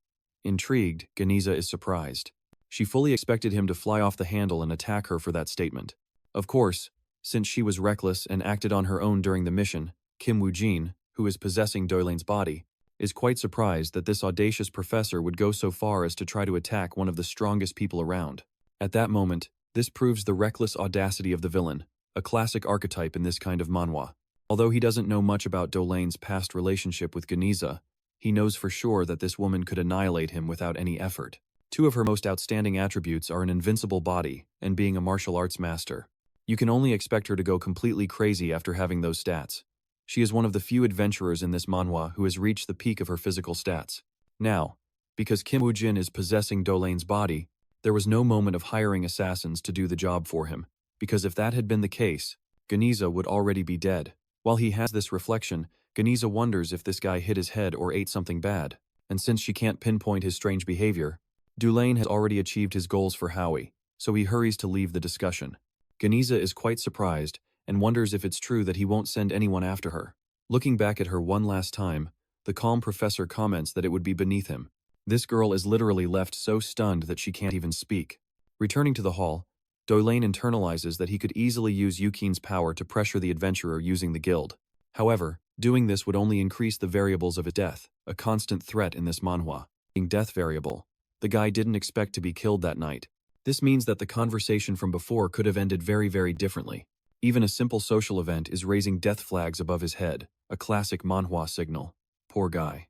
Intrigued, Geniza is surprised. She fully expected him to fly off the handle and attack her for that statement. Of course, since she was reckless and acted on her own during the mission, Kim Wujin, who is possessing Deulain's body, is quite surprised that this audacious professor would go so far as to try to attack one of the strongest people around. At that moment, this proves the reckless audacity of the villain, a classic archetype in this kind of manhwa. Although he doesn't know much about Deulain's past relationship with Geniza, he knows for sure that this woman could annihilate him without any effort. Two of her most outstanding attributes are an invincible body and being a martial arts master. You can only expect her to go completely crazy after having those stats. She is one of the few adventurers in this manhwa who has reached the peak of her physical stats. Now, because Kim Wujin is possessing Deulain's body, there was no moment of hiring assassins to do the job for him, because if that had been the case, Geniza would already be dead. While he has this reflection, Geniza wonders if this guy hit his head or ate something bad, and since she can't pinpoint his strange behavior, Deulain has already achieved his goals for Howie, so he hurries to leave the discussion. Geniza is quite surprised and wonders if it's true that he won't send anyone after her. Looking back at her one last time, the calm professor comments that it would be beneath him. This girl is literally left so stunned that she can't even speak. Returning to the hall, Deulain internalizes that he could easily use Yukin's power to pressure the adventurer using the guild. However, doing this would only increase the variables of his death, a constant threat in this manhwa. Being death variable. The guy didn't expect to be killed that night. This means that the conversation from before could have ended very, very differently. Even a simple social event is raising death flags above his head, a classic manhwa signal. Poor guy.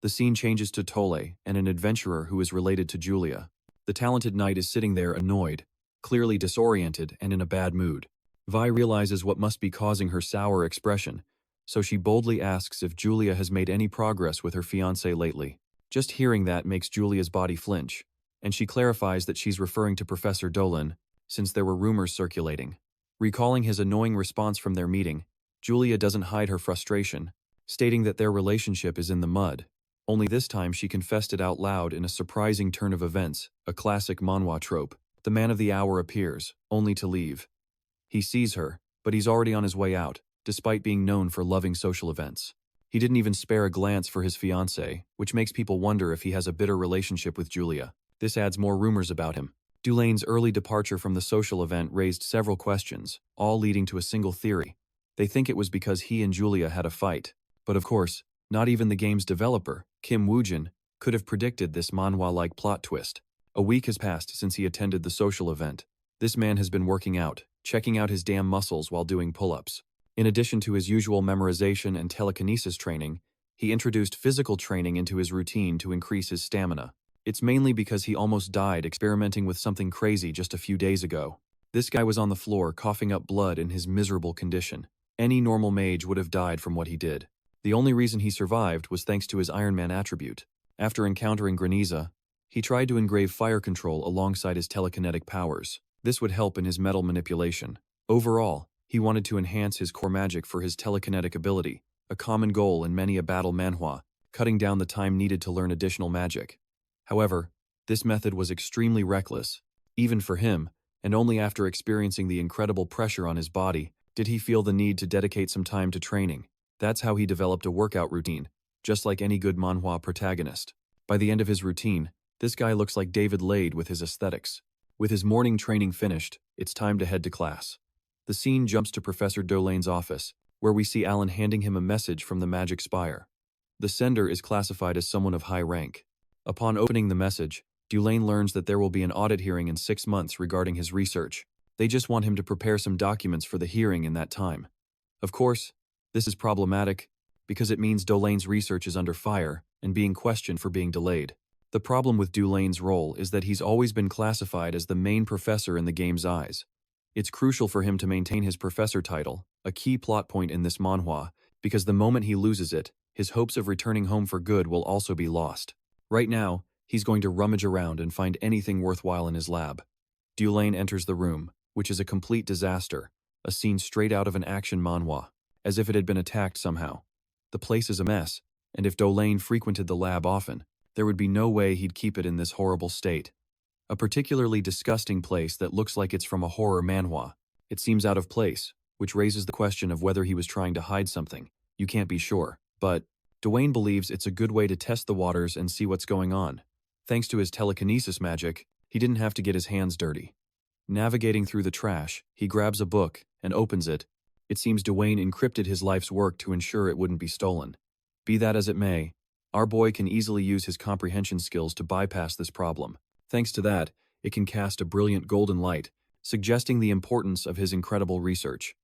The scene changes to Tolle and an adventurer who is related to Julia. The talented knight is sitting there annoyed, clearly disoriented and in a bad mood. Vi realizes what must be causing her sour expression, so she boldly asks if Julia has made any progress with her fiancé lately. Just hearing that makes Julia's body flinch, and she clarifies that she's referring to Professor Deulain, since there were rumors circulating. Recalling his annoying response from their meeting, Julia doesn't hide her frustration, stating that their relationship is in the mud. Only this time she confessed it out loud in a surprising turn of events, a classic manhwa trope. The man of the hour appears, only to leave. He sees her, but he's already on his way out, despite being known for loving social events. He didn't even spare a glance for his fiancée, which makes people wonder if he has a bitter relationship with Julia. This adds more rumors about him. Deulain's early departure from the social event raised several questions, all leading to a single theory. They think it was because he and Julia had a fight. But of course, not even the game's developer, Kim Wujin, could have predicted this manhwa-like plot twist. A week has passed since he attended the social event. This man has been working out, checking out his damn muscles while doing pull-ups. In addition to his usual memorization and telekinesis training, he introduced physical training into his routine to increase his stamina. It's mainly because he almost died experimenting with something crazy just a few days ago. This guy was on the floor coughing up blood in his miserable condition. Any normal mage would have died from what he did. The only reason he survived was thanks to his Iron Man attribute. After encountering Graniza, he tried to engrave fire control alongside his telekinetic powers. This would help in his metal manipulation. Overall, he wanted to enhance his core magic for his telekinetic ability, a common goal in many a battle manhwa, cutting down the time needed to learn additional magic. However, this method was extremely reckless, even for him, and only after experiencing the incredible pressure on his body did he feel the need to dedicate some time to training. That's how he developed a workout routine, just like any good manhwa protagonist. By the end of his routine, this guy looks like David Lade with his aesthetics. With his morning training finished, it's time to head to class. The scene jumps to Professor Deulain's office, where we see Alan handing him a message from the Magic Spire. The sender is classified as someone of high rank. Upon opening the message, Deulain learns that there will be an audit hearing in 6 months regarding his research. They just want him to prepare some documents for the hearing in that time. Of course, this is problematic because it means Deulain's research is under fire and being questioned for being delayed. The problem with Deulain's role is that he's always been classified as the main professor in the game's eyes. It's crucial for him to maintain his professor title, a key plot point in this manhwa, because the moment he loses it, his hopes of returning home for good will also be lost. Right now, he's going to rummage around and find anything worthwhile in his lab. Deulain enters the room, which is a complete disaster, a scene straight out of an action manhwa, as if it had been attacked somehow. The place is a mess, and if Deulain frequented the lab often, there would be no way he'd keep it in this horrible state. A particularly disgusting place that looks like it's from a horror manhwa. It seems out of place, which raises the question of whether he was trying to hide something. You can't be sure, but Deulain believes it's a good way to test the waters and see what's going on. Thanks to his telekinesis magic, he didn't have to get his hands dirty. Navigating through the trash, he grabs a book and opens it. It seems Deulain encrypted his life's work to ensure it wouldn't be stolen. Be that as it may, our boy can easily use his comprehension skills to bypass this problem. Thanks to that, it can cast a brilliant golden light, suggesting the importance of his incredible research.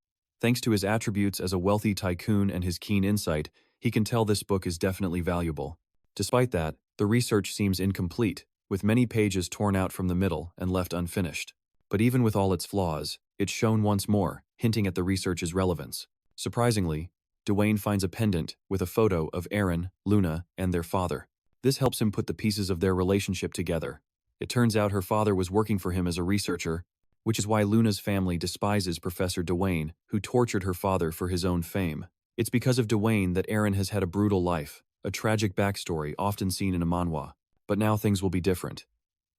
Thanks to his attributes as a wealthy tycoon and his keen insight, he can tell this book is definitely valuable. Despite that, the research seems incomplete, with many pages torn out from the middle and left unfinished. But even with all its flaws, it's shown once more, hinting at the research's relevance. Surprisingly, Deulain finds a pendant with a photo of Eren, Luna, and their father. This helps him put the pieces of their relationship together. It turns out her father was working for him as a researcher, which is why Luna's family despises Professor Deulain, who tortured her father for his own fame. It's because of Deulain that Eren has had a brutal life, a tragic backstory often seen in a manhwa. But now things will be different.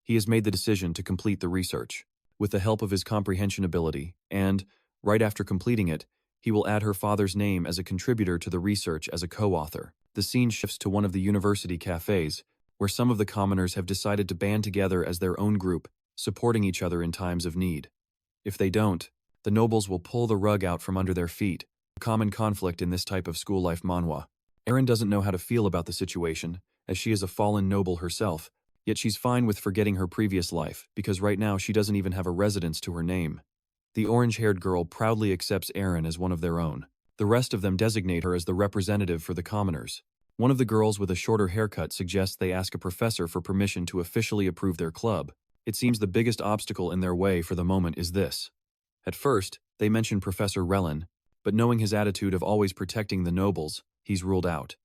He has made the decision to complete the research. With the help of his comprehension ability, and, right after completing it, he will add her father's name as a contributor to the research as a co-author. The scene shifts to one of the university cafes, where some of the commoners have decided to band together as their own group, supporting each other in times of need. If they don't, the nobles will pull the rug out from under their feet, a common conflict in this type of school life manhwa. Eren doesn't know how to feel about the situation, as she is a fallen noble herself, yet she's fine with forgetting her previous life, because right now she doesn't even have a residence to her name. The orange-haired girl proudly accepts Eren as one of their own. The rest of them designate her as the representative for the commoners. One of the girls with a shorter haircut suggests they ask a professor for permission to officially approve their club. It seems the biggest obstacle in their way for the moment is this. At first, they mention Professor Relin, but knowing his attitude of always protecting the nobles, he's ruled out.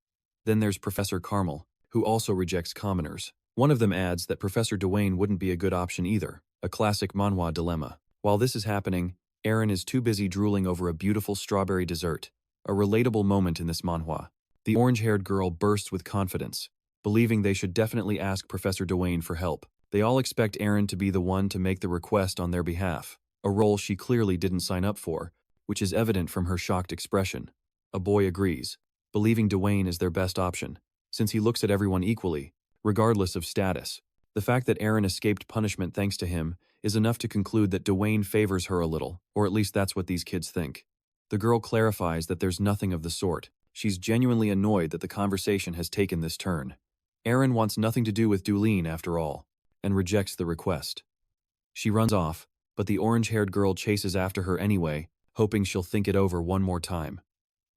Then there's Professor Carmel, who also rejects commoners. One of them adds that Professor Deulain wouldn't be a good option either, a classic manhwa dilemma. While this is happening, Eren is too busy drooling over a beautiful strawberry dessert, a relatable moment in this manhwa. The orange-haired girl bursts with confidence, believing they should definitely ask Professor Deulain for help. They all expect Eren to be the one to make the request on their behalf, a role she clearly didn't sign up for, which is evident from her shocked expression. A boy agrees, believing Deulain is their best option, since he looks at everyone equally, regardless of status. The fact that Eren escaped punishment thanks to him is enough to conclude that Deulain favors her a little, or at least that's what these kids think. The girl clarifies that there's nothing of the sort. She's genuinely annoyed that the conversation has taken this turn. Eren wants nothing to do with Deulain after all, and rejects the request. She runs off, but the orange-haired girl chases after her anyway, hoping she'll think it over one more time.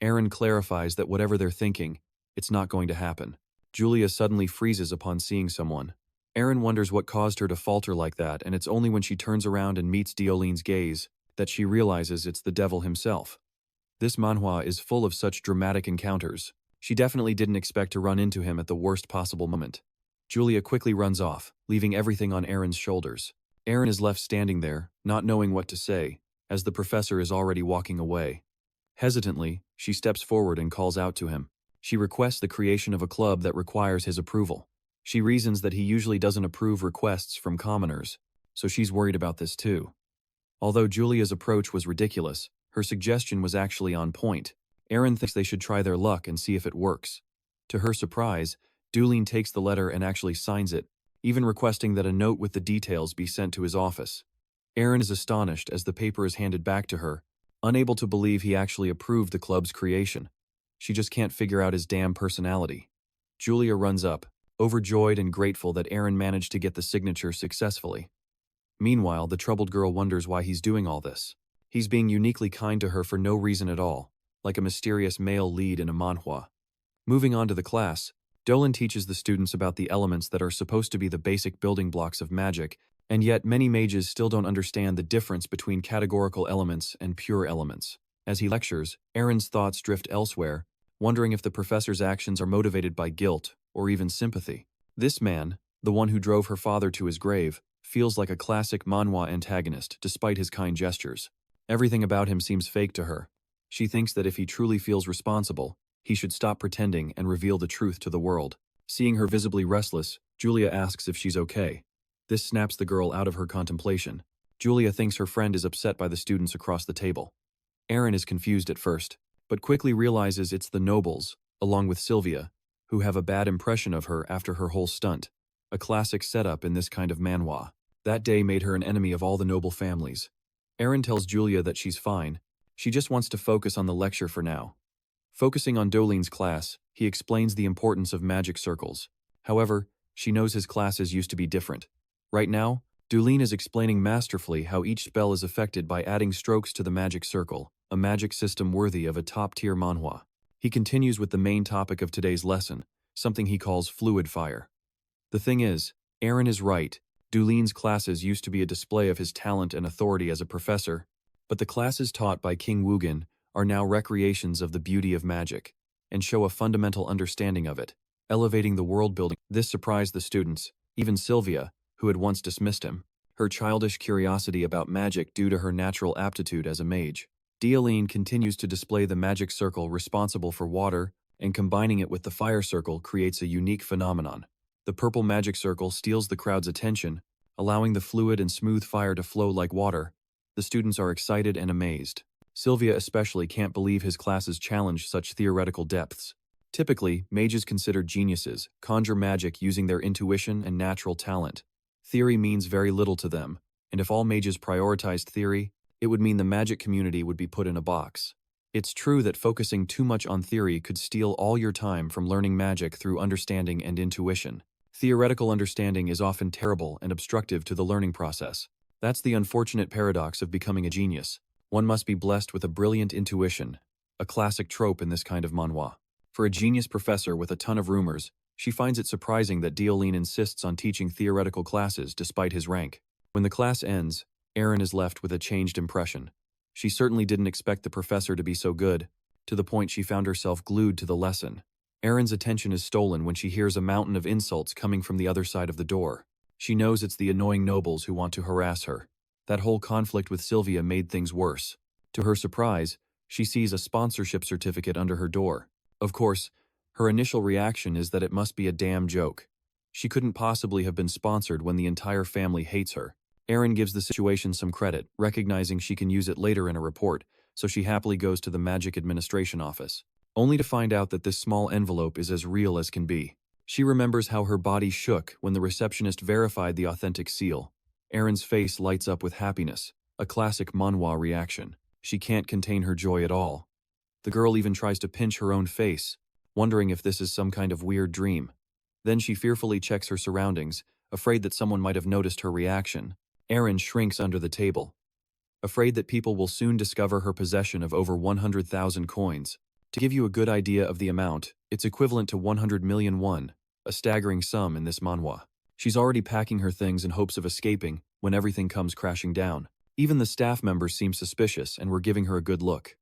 Eren clarifies that whatever they're thinking, it's not going to happen. Julia suddenly freezes upon seeing someone. Erin wonders what caused her to falter like that, and it's only when she turns around and meets Deulain's gaze that she realizes it's the devil himself. This manhwa is full of such dramatic encounters. She definitely didn't expect to run into him at the worst possible moment. Julia quickly runs off, leaving everything on Erin's shoulders. Erin is left standing there, not knowing what to say, as the professor is already walking away. Hesitantly, she steps forward and calls out to him. She requests the creation of a club that requires his approval. She reasons that he usually doesn't approve requests from commoners, so she's worried about this too. Although Julia's approach was ridiculous, her suggestion was actually on point. Erin thinks they should try their luck and see if it works. To her surprise, Deulain takes the letter and actually signs it, even requesting that a note with the details be sent to his office. Erin is astonished as the paper is handed back to her, unable to believe he actually approved the club's creation. She just can't figure out his damn personality. Julia runs up, overjoyed and grateful that Erin managed to get the signature successfully. Meanwhile, the troubled girl wonders why he's doing all this. He's being uniquely kind to her for no reason at all, like a mysterious male lead in a manhwa. Moving on to the class, Deulain teaches the students about the elements that are supposed to be the basic building blocks of magic, and yet many mages still don't understand the difference between categorical elements and pure elements. As he lectures, Erin's thoughts drift elsewhere, wondering if the professor's actions are motivated by guilt or even sympathy. This man, the one who drove her father to his grave, feels like a classic manhwa antagonist despite his kind gestures. Everything about him seems fake to her. She thinks that if he truly feels responsible, he should stop pretending and reveal the truth to the world. Seeing her visibly restless, Julia asks if she's okay. This snaps the girl out of her contemplation. Julia thinks her friend is upset by the students across the table. Erin is confused at first, but quickly realizes it's the nobles, along with Sylvia, who have a bad impression of her after her whole stunt. A classic setup in this kind of manhwa. That day made her an enemy of all the noble families. Erin tells Julia that she's fine. She just wants to focus on the lecture for now. Focusing on Deulain's class, he explains the importance of magic circles. However, she knows his classes used to be different. Right now, Deulain is explaining masterfully how each spell is affected by adding strokes to the magic circle, a magic system worthy of a top-tier manhwa. He continues with the main topic of today's lesson, something he calls fluid fire. The thing is, Erin is right. Deulain's classes used to be a display of his talent and authority as a professor, but the classes taught by King Wujin are now recreations of the beauty of magic, and show a fundamental understanding of it, elevating the world-building. This surprised the students, even Sylvia, who had once dismissed him. Her childish curiosity about magic due to her natural aptitude as a mage. Deulain continues to display the magic circle responsible for water, and combining it with the fire circle creates a unique phenomenon. The purple magic circle steals the crowd's attention, allowing the fluid and smooth fire to flow like water. The students are excited and amazed. Sylvia especially can't believe his classes challenge such theoretical depths. Typically, mages considered geniuses, conjure magic using their intuition and natural talent. Theory means very little to them, and if all mages prioritized theory, it would mean the magic community would be put in a box. It's true that focusing too much on theory could steal all your time from learning magic through understanding and intuition. Theoretical understanding is often terrible and obstructive to the learning process. That's the unfortunate paradox of becoming a genius. One must be blessed with a brilliant intuition, a classic trope in this kind of manhwa. For a genius professor with a ton of rumors, she finds it surprising that Deulain insists on teaching theoretical classes despite his rank. When the class ends, Erin is left with a changed impression. She certainly didn't expect the professor to be so good, to the point she found herself glued to the lesson. Erin's attention is stolen when she hears a mountain of insults coming from the other side of the door. She knows it's the annoying nobles who want to harass her. That whole conflict with Sylvia made things worse. To her surprise, she sees a sponsorship certificate under her door. Of course, her initial reaction is that it must be a damn joke. She couldn't possibly have been sponsored when the entire family hates her. Erin gives the situation some credit, recognizing she can use it later in a report, so she happily goes to the Magic Administration office, only to find out that this small envelope is as real as can be. She remembers how her body shook when the receptionist verified the authentic seal. Erin's face lights up with happiness, a classic manhwa reaction. She can't contain her joy at all. The girl even tries to pinch her own face, wondering if this is some kind of weird dream. Then she fearfully checks her surroundings, afraid that someone might have noticed her reaction. Erin shrinks under the table, afraid that people will soon discover her possession of over 100,000 coins. To give you a good idea of the amount, it's equivalent to 100 million won, a staggering sum in this manhwa. She's already packing her things in hopes of escaping when everything comes crashing down. Even the staff members seem suspicious and were giving her a good look.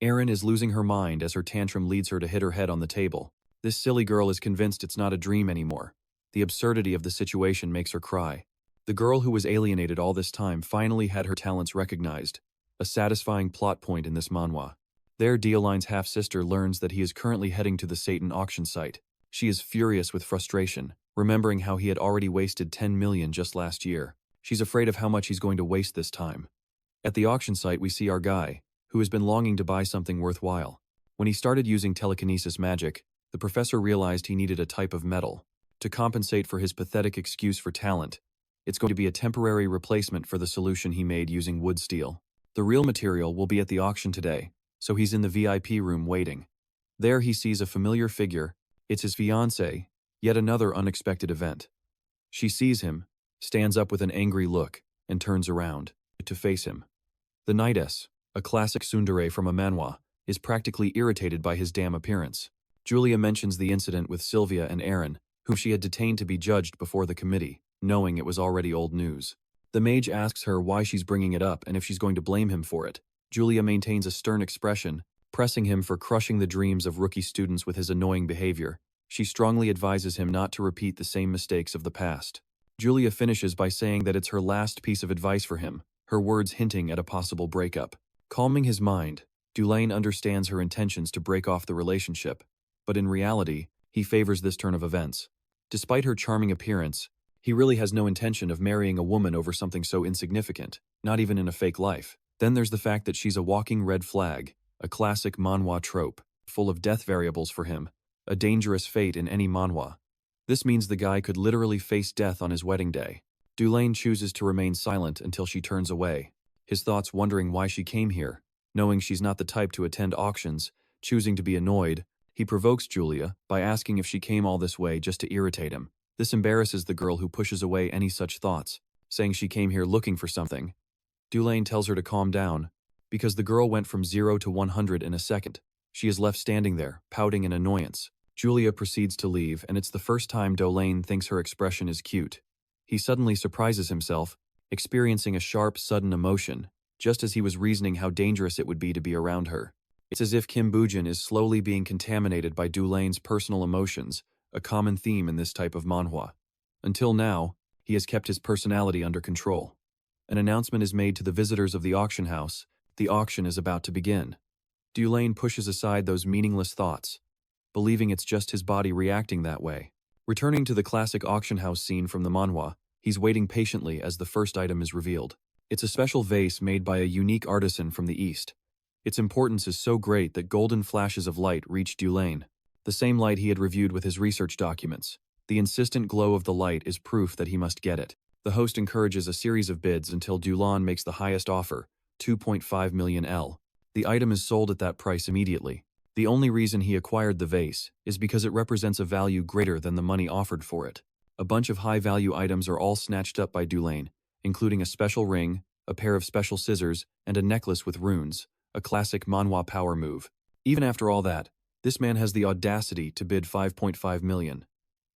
Erin is losing her mind as her tantrum leads her to hit her head on the table. This silly girl is convinced it's not a dream anymore. The absurdity of the situation makes her cry. The girl who was alienated all this time finally had her talents recognized. A satisfying plot point in this manhwa. There, Deulain's half-sister learns that he is currently heading to the Satan auction site. She is furious with frustration, remembering how he had already wasted 10 million just last year. She's afraid of how much he's going to waste this time. At the auction site, we see our guy, who has been longing to buy something worthwhile. When he started using telekinesis magic, the professor realized he needed a type of metal. To compensate for his pathetic excuse for talent, it's going to be a temporary replacement for the solution he made using wood steel. The real material will be at the auction today, so he's in the VIP room waiting. There he sees a familiar figure. It's his fiancée, yet another unexpected event. She sees him, stands up with an angry look, and turns around to face him. The knightess, a classic tsundere from a manhwa, is practically irritated by his damn appearance. Julia mentions the incident with Sylvia and Aaron, whom she had detained to be judged before the committee, knowing it was already old news. The mage asks her why she's bringing it up and if she's going to blame him for it. Julia maintains a stern expression, pressing him for crushing the dreams of rookie students with his annoying behavior. She strongly advises him not to repeat the same mistakes of the past. Julia finishes by saying that it's her last piece of advice for him, her words hinting at a possible breakup. Calming his mind, Deulain understands her intentions to break off the relationship, but in reality, he favors this turn of events. Despite her charming appearance, he really has no intention of marrying a woman over something so insignificant, not even in a fake life. Then there's the fact that she's a walking red flag, a classic manhwa trope, full of death variables for him, a dangerous fate in any manhwa. This means the guy could literally face death on his wedding day. Deulain chooses to remain silent until she turns away, his thoughts wondering why she came here. Knowing she's not the type to attend auctions, choosing to be annoyed, he provokes Julia by asking if she came all this way just to irritate him. This embarrasses the girl, who pushes away any such thoughts, saying she came here looking for something. Deulain tells her to calm down, because the girl went from 0 to 100 in a second. She is left standing there, pouting in annoyance. Julia proceeds to leave, and it's the first time Deulain thinks her expression is cute. He suddenly surprises himself, experiencing a sharp, sudden emotion, just as he was reasoning how dangerous it would be to be around her. It's as if Kim Bujin is slowly being contaminated by Deulain's personal emotions, a common theme in this type of manhwa. Until now, he has kept his personality under control. An announcement is made to the visitors of the auction house. The auction is about to begin. Deulain pushes aside those meaningless thoughts, believing it's just his body reacting that way. Returning to the classic auction house scene from the manhwa, he's waiting patiently as the first item is revealed. It's a special vase made by a unique artisan from the East. Its importance is so great that golden flashes of light reach Deulain, the same light he had reviewed with his research documents. The insistent glow of the light is proof that he must get it. The host encourages a series of bids until Deulain makes the highest offer, 2.5 million L. The item is sold at that price immediately. The only reason he acquired the vase is because it represents a value greater than the money offered for it. A bunch of high-value items are all snatched up by Deulain, including a special ring, a pair of special scissors, and a necklace with runes, a classic manhwa power move. Even after all that, this man has the audacity to bid 5.5 million.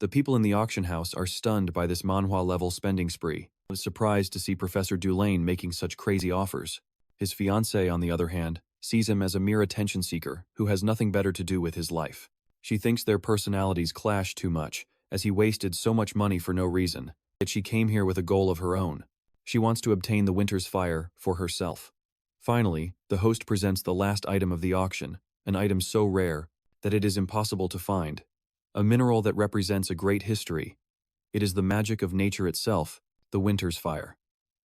The people in the auction house are stunned by this manhwa-level spending spree, surprised to see Professor Deulain making such crazy offers. His fiancée, on the other hand, sees him as a mere attention seeker who has nothing better to do with his life. She thinks their personalities clash too much, as he wasted so much money for no reason, that she came here with a goal of her own. She wants to obtain the Winter's Fire for herself. Finally, the host presents the last item of the auction, an item so rare that it is impossible to find. A mineral that represents a great history. It is the magic of nature itself, the Winter's Fire.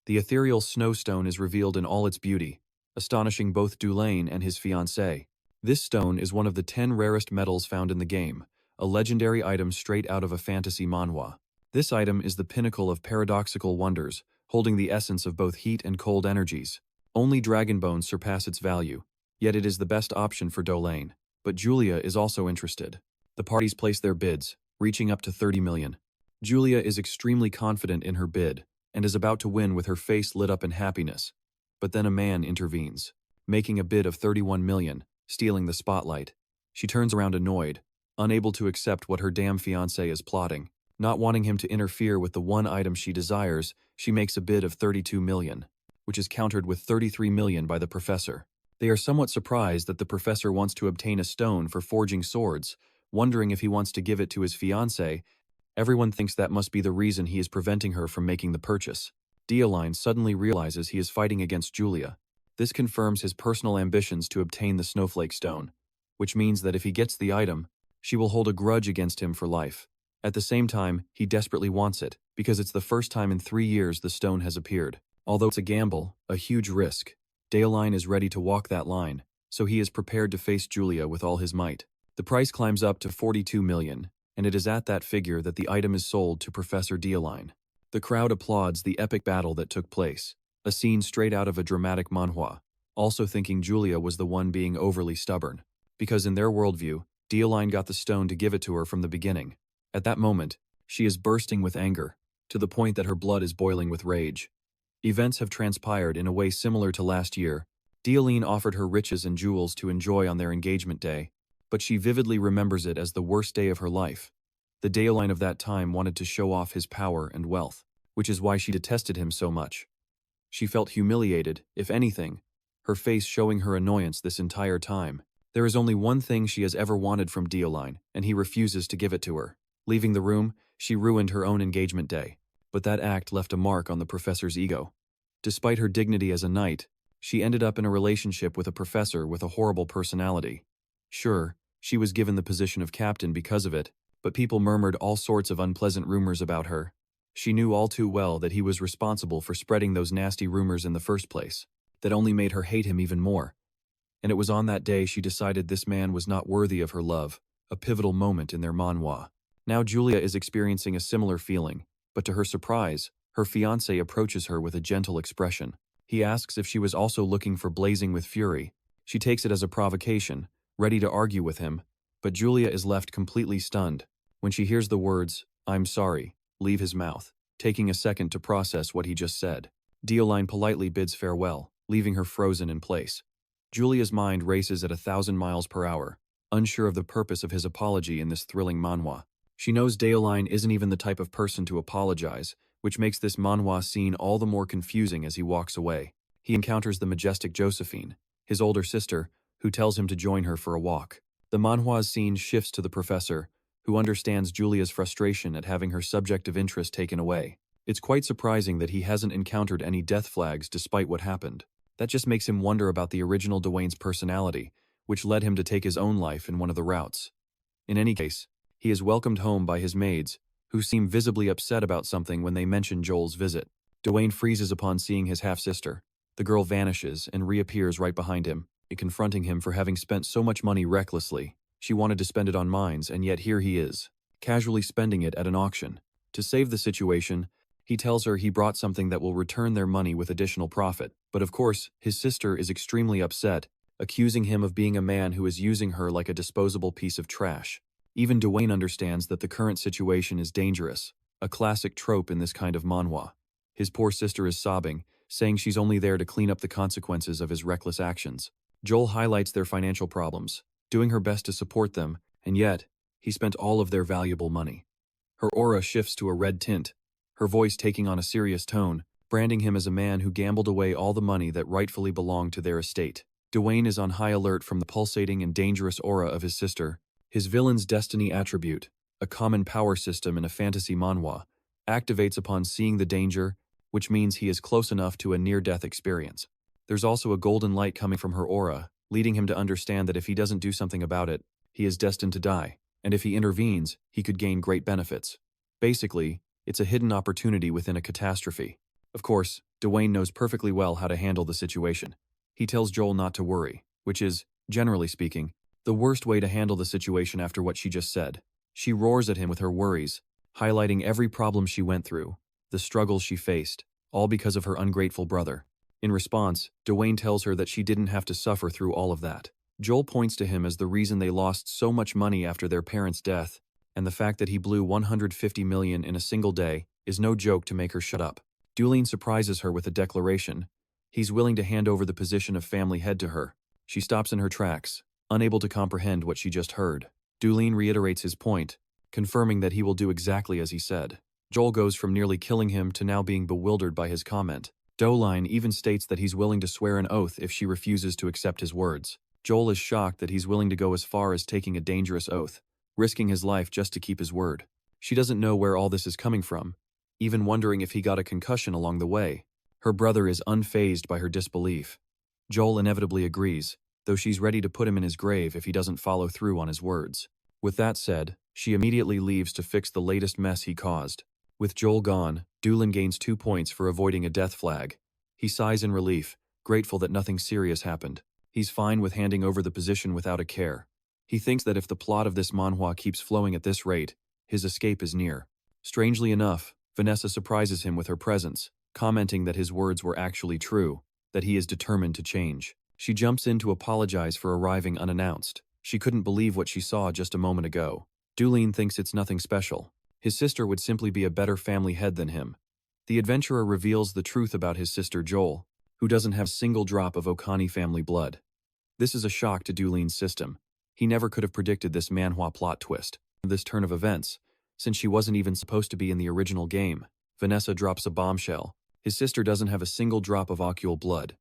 The ethereal snowstone is revealed in all its beauty, astonishing both Deulain and his fiancée. This stone is one of the 10 rarest metals found in the game, a legendary item straight out of a fantasy manhwa. This item is the pinnacle of paradoxical wonders, holding the essence of both heat and cold energies. Only dragon bones surpass its value, yet it is the best option for Deulain. But Julia is also interested. The parties place their bids, reaching up to 30 million. Julia is extremely confident in her bid, and is about to win with her face lit up in happiness. But then a man intervenes, making a bid of 31 million, stealing the spotlight. She turns around annoyed, unable to accept what her damn fiancé is plotting. Not wanting him to interfere with the one item she desires, she makes a bid of 32 million, which is countered with 33 million by the professor. They are somewhat surprised that the professor wants to obtain a stone for forging swords, wondering if he wants to give it to his fiancée. Everyone thinks that must be the reason he is preventing her from making the purchase. Deulain suddenly realizes he is fighting against Julia. This confirms his personal ambitions to obtain the snowflake stone, which means that if he gets the item, she will hold a grudge against him for life. At the same time, he desperately wants it, because it's the first time in 3 years the stone has appeared. Although it's a gamble, a huge risk, Deulain is ready to walk that line, so he is prepared to face Julia with all his might. The price climbs up to 42 million, and it is at that figure that the item is sold to Professor Deulain. The crowd applauds the epic battle that took place, a scene straight out of a dramatic manhwa, also thinking Julia was the one being overly stubborn, because in their worldview, Deulain got the stone to give it to her from the beginning. At that moment, she is bursting with anger, to the point that her blood is boiling with rage. Events have transpired in a way similar to last year. Deulain offered her riches and jewels to enjoy on their engagement day, but she vividly remembers it as the worst day of her life. The Deulain of that time wanted to show off his power and wealth, which is why she detested him so much. She felt humiliated, if anything, her face showing her annoyance this entire time. There is only one thing she has ever wanted from Deulain, and he refuses to give it to her. Leaving the room, she ruined her own engagement day, but that act left a mark on the professor's ego. Despite her dignity as a knight, she ended up in a relationship with a professor with a horrible personality. Sure, she was given the position of captain because of it, but people murmured all sorts of unpleasant rumors about her. She knew all too well that he was responsible for spreading those nasty rumors in the first place, that only made her hate him even more. And it was on that day she decided this man was not worthy of her love, a pivotal moment in their manhwa. Now Julia is experiencing a similar feeling, but to her surprise, her fiancé approaches her with a gentle expression. He asks if she was also looking for blazing with fury. She takes it as a provocation, ready to argue with him, but Julia is left completely stunned when she hears the words, "I'm sorry," leave his mouth, taking a second to process what he just said. Deulain politely bids farewell, leaving her frozen in place. Julia's mind races at 1,000 miles per hour, unsure of the purpose of his apology in this thrilling manhwa. She knows Deulain isn't even the type of person to apologize, which makes this manhwa scene all the more confusing as he walks away. He encounters the majestic Josephine, his older sister, who tells him to join her for a walk. The manhwa's scene shifts to the professor, who understands Julia's frustration at having her subject of interest taken away. It's quite surprising that he hasn't encountered any death flags despite what happened. That just makes him wonder about the original Deulain's personality, which led him to take his own life in one of the routes. In any case, he is welcomed home by his maids, who seem visibly upset about something when they mention Joel's visit. Deulain freezes upon seeing his half-sister. The girl vanishes and reappears right behind him, confronting him for having spent so much money recklessly. She wanted to spend it on mines, and yet here he is, casually spending it at an auction. To save the situation, he tells her he brought something that will return their money with additional profit. But of course, his sister is extremely upset, accusing him of being a man who is using her like a disposable piece of trash. Even Deulain understands that the current situation is dangerous, a classic trope in this kind of manhwa. His poor sister is sobbing, saying she's only there to clean up the consequences of his reckless actions. Joel highlights their financial problems, doing her best to support them, and yet, he spent all of their valuable money. Her aura shifts to a red tint, her voice taking on a serious tone, branding him as a man who gambled away all the money that rightfully belonged to their estate. Deulain is on high alert from the pulsating and dangerous aura of his sister. His villain's destiny attribute, a common power system in a fantasy manhwa, activates upon seeing the danger, which means he is close enough to a near-death experience. There's also a golden light coming from her aura, leading him to understand that if he doesn't do something about it, he is destined to die, and if he intervenes, he could gain great benefits. Basically, it's a hidden opportunity within a catastrophe. Of course, Deulain knows perfectly well how to handle the situation. He tells Joel not to worry, which is, generally speaking, the worst way to handle the situation after what she just said. She roars at him with her worries, highlighting every problem she went through, the struggles she faced, all because of her ungrateful brother. In response, Deulain tells her that she didn't have to suffer through all of that. Joel points to him as the reason they lost so much money after their parents' death, and the fact that he blew 150 million in a single day is no joke to make her shut up. Deulain surprises her with a declaration. He's willing to hand over the position of family head to her. She stops in her tracks, unable to comprehend what she just heard. Deulain reiterates his point, confirming that he will do exactly as he said. Joel goes from nearly killing him to now being bewildered by his comment. Deulain even states that he's willing to swear an oath if she refuses to accept his words. Joel is shocked that he's willing to go as far as taking a dangerous oath, risking his life just to keep his word. She doesn't know where all this is coming from, even wondering if he got a concussion along the way. Her brother is unfazed by her disbelief. Joel inevitably agrees, though she's ready to put him in his grave if he doesn't follow through on his words. With that said, she immediately leaves to fix the latest mess he caused. With Joel gone, Deulain gains 2 points for avoiding a death flag. He sighs in relief, grateful that nothing serious happened. He's fine with handing over the position without a care. He thinks that if the plot of this manhwa keeps flowing at this rate, his escape is near. Strangely enough, Vanessa surprises him with her presence, commenting that his words were actually true, that he is determined to change. She jumps in to apologize for arriving unannounced. She couldn't believe what she saw just a moment ago. Deulain thinks it's nothing special. His sister would simply be a better family head than him. The adventurer reveals the truth about his sister Joel, who doesn't have a single drop of Okani family blood. This is a shock to Deulain's system. He never could have predicted this manhwa plot twist, this turn of events, since she wasn't even supposed to be in the original game. Vanessa drops a bombshell. His sister doesn't have a single drop of Okul blood.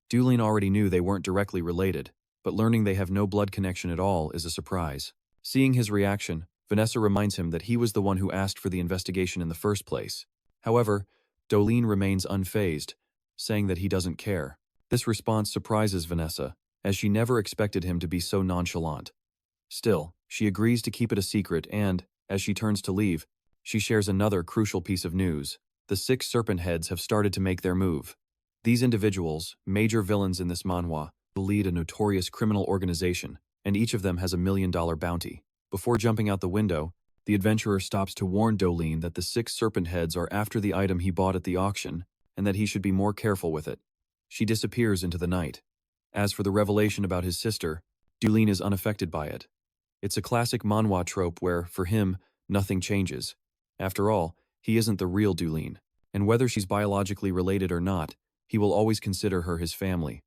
Deulain already knew they weren't directly related, but learning they have no blood connection at all is a surprise. Seeing his reaction, Vanessa reminds him that he was the one who asked for the investigation in the first place. However, Deulain remains unfazed, saying that he doesn't care. This response surprises Vanessa, as she never expected him to be so nonchalant. Still, she agrees to keep it a secret and, as she turns to leave, she shares another crucial piece of news. The 6 serpent heads have started to make their move. These individuals, major villains in this manhwa, lead a notorious criminal organization, and each of them has $1 million bounty. Before jumping out the window, the adventurer stops to warn Deulain that the 6 serpent heads are after the item he bought at the auction, and that he should be more careful with it. She disappears into the night. As for the revelation about his sister, Deulain is unaffected by it. It's a classic manhwa trope where, for him, nothing changes. After all, he isn't the real Deulain, and whether she's biologically related or not, he will always consider her his family.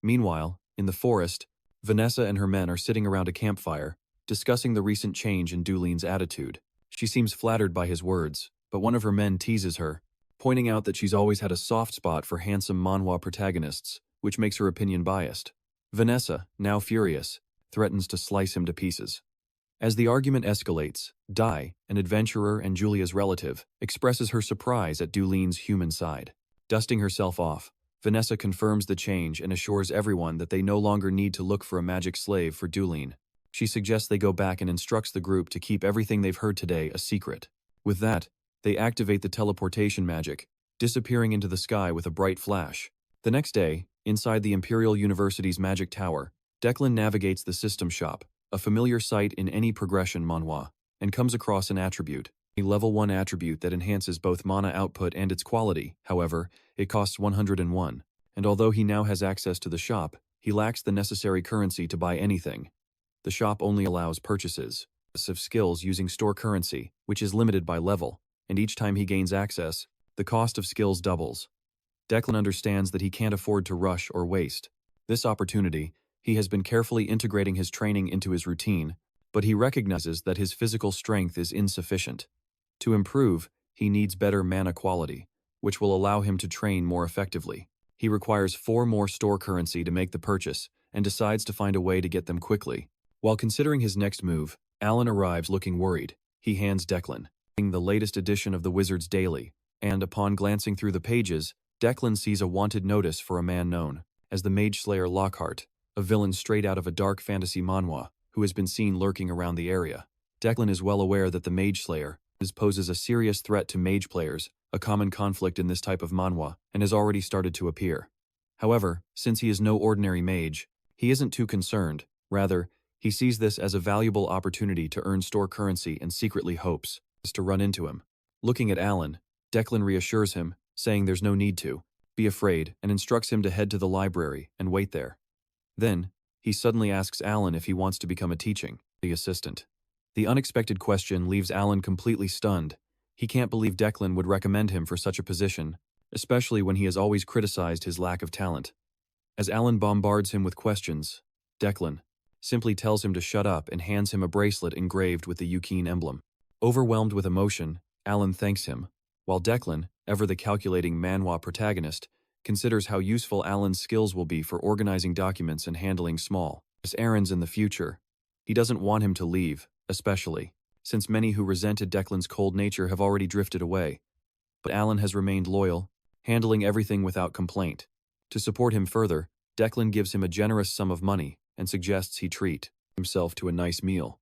Meanwhile, in the forest, Vanessa and her men are sitting around a campfire, discussing the recent change in Deulain's attitude. She seems flattered by his words, but one of her men teases her, pointing out that she's always had a soft spot for handsome manhwa protagonists, which makes her opinion biased. Vanessa, now furious, threatens to slice him to pieces. As the argument escalates, Dai, an adventurer and Julia's relative, expresses her surprise at Deulain's human side. Dusting herself off, Vanessa confirms the change and assures everyone that they no longer need to look for a magic slave for Deulain. She suggests they go back and instructs the group to keep everything they've heard today a secret. With that, they activate the teleportation magic, disappearing into the sky with a bright flash. The next day, inside the Imperial University's magic tower, Declan navigates the system shop, a familiar sight in any progression manhwa, and comes across an attribute, a level 1 attribute that enhances both mana output and its quality. However, it costs 101, and although he now has access to the shop, he lacks the necessary currency to buy anything. The shop only allows purchases of skills using store currency, which is limited by level, and each time he gains access, the cost of skills doubles. Declan understands that he can't afford to rush or waste this opportunity. He has been carefully integrating his training into his routine, but he recognizes that his physical strength is insufficient. To improve, he needs better mana quality, which will allow him to train more effectively. He requires 4 more store currency to make the purchase, and decides to find a way to get them quickly. While considering his next move, Alan arrives looking worried. He hands Declan the latest edition of the Wizard's Daily, and upon glancing through the pages, Declan sees a wanted notice for a man known as the Mage Slayer Lockhart, a villain straight out of a dark fantasy manhwa, who has been seen lurking around the area. Declan is well aware that the Mage Slayer poses a serious threat to mage players, a common conflict in this type of manhwa, and has already started to appear. However, since he is no ordinary mage, he isn't too concerned. Rather, he sees this as a valuable opportunity to earn store currency and secretly hopes to run into him. Looking at Alan, Declan reassures him, saying there's no need to be afraid, and instructs him to head to the library and wait there. Then, he suddenly asks Alan if he wants to become a teaching assistant. The unexpected question leaves Alan completely stunned. He can't believe Declan would recommend him for such a position, especially when he has always criticized his lack of talent. As Alan bombards him with questions, Declan simply tells him to shut up and hands him a bracelet engraved with the Yukine emblem. Overwhelmed with emotion, Alan thanks him, while Declan, ever the calculating Manhwa protagonist, considers how useful Alan's skills will be for organizing documents and handling small errands in the future. He doesn't want him to leave, especially since many who resented Declan's cold nature have already drifted away. But Alan has remained loyal, handling everything without complaint. To support him further, Declan gives him a generous sum of money and suggests he treat himself to a nice meal.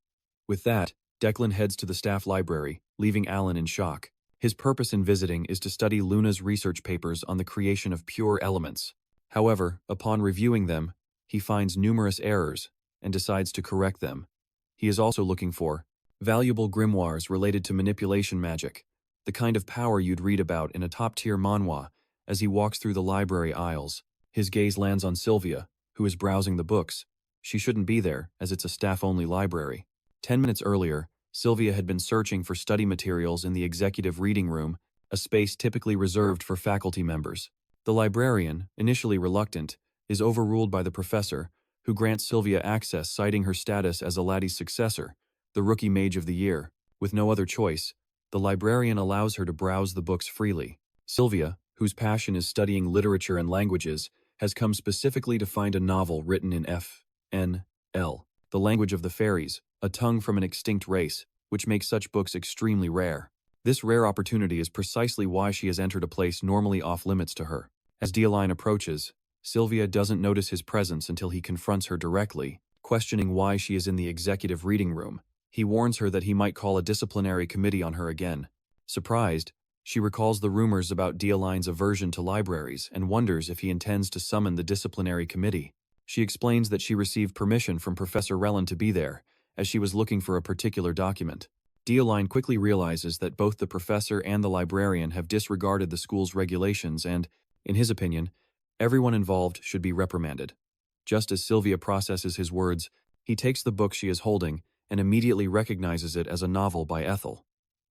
With that, Declan heads to the staff library, leaving Alan in shock. His purpose in visiting is to study Luna's research papers on the creation of pure elements. However, upon reviewing them, he finds numerous errors and decides to correct them. He is also looking for valuable grimoires related to manipulation magic, the kind of power you'd read about in a top-tier manhwa. As he walks through the library aisles, his gaze lands on Sylvia, who is browsing the books. She shouldn't be there, as it's a staff-only library. 10 minutes earlier, Sylvia had been searching for study materials in the executive reading room, a space typically reserved for faculty members. The librarian, initially reluctant, is overruled by the professor, who grants Sylvia access, citing her status as Aladdin's successor, the rookie mage of the year. With no other choice, the librarian allows her to browse the books freely. Sylvia, whose passion is studying literature and languages, has come specifically to find a novel written in FNL, the language of the fairies, a tongue from an extinct race, which makes such books extremely rare. This rare opportunity is precisely why she has entered a place normally off-limits to her. As Deulain approaches, Sylvia doesn't notice his presence until he confronts her directly, questioning why she is in the executive reading room. He warns her that he might call a disciplinary committee on her again. Surprised, she recalls the rumors about Deulain's aversion to libraries and wonders if he intends to summon the disciplinary committee. She explains that she received permission from Professor Relin to be there, as she was looking for a particular document. Deulain quickly realizes that both the professor and the librarian have disregarded the school's regulations and, in his opinion, everyone involved should be reprimanded. Just as Sylvia processes his words, he takes the book she is holding and immediately recognizes it as a novel by Ethel.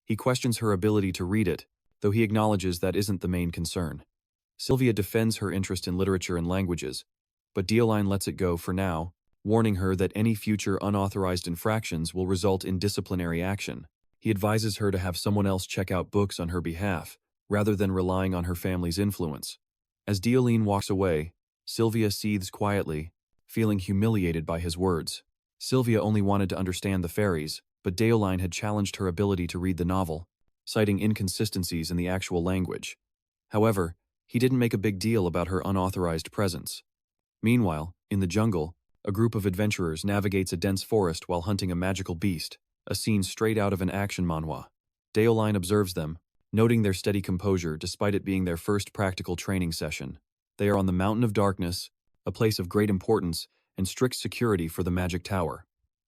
He questions her ability to read it, though he acknowledges that isn't the main concern. Sylvia defends her interest in literature and languages, but Deulain lets it go for now, warning her that any future unauthorized infractions will result in disciplinary action. He advises her to have someone else check out books on her behalf, rather than relying on her family's influence. As Deulain walks away, Sylvia seethes quietly, feeling humiliated by his words. Sylvia only wanted to understand the fairies, but Deulain had challenged her ability to read the novel, citing inconsistencies in the actual language. However, he didn't make a big deal about her unauthorized presence. Meanwhile, in the jungle, a group of adventurers navigates a dense forest while hunting a magical beast, a scene straight out of an action manhwa. Deulain observes them, noting their steady composure despite it being their first practical training session. They are on the Mountain of Darkness, a place of great importance and strict security for the Magic Tower.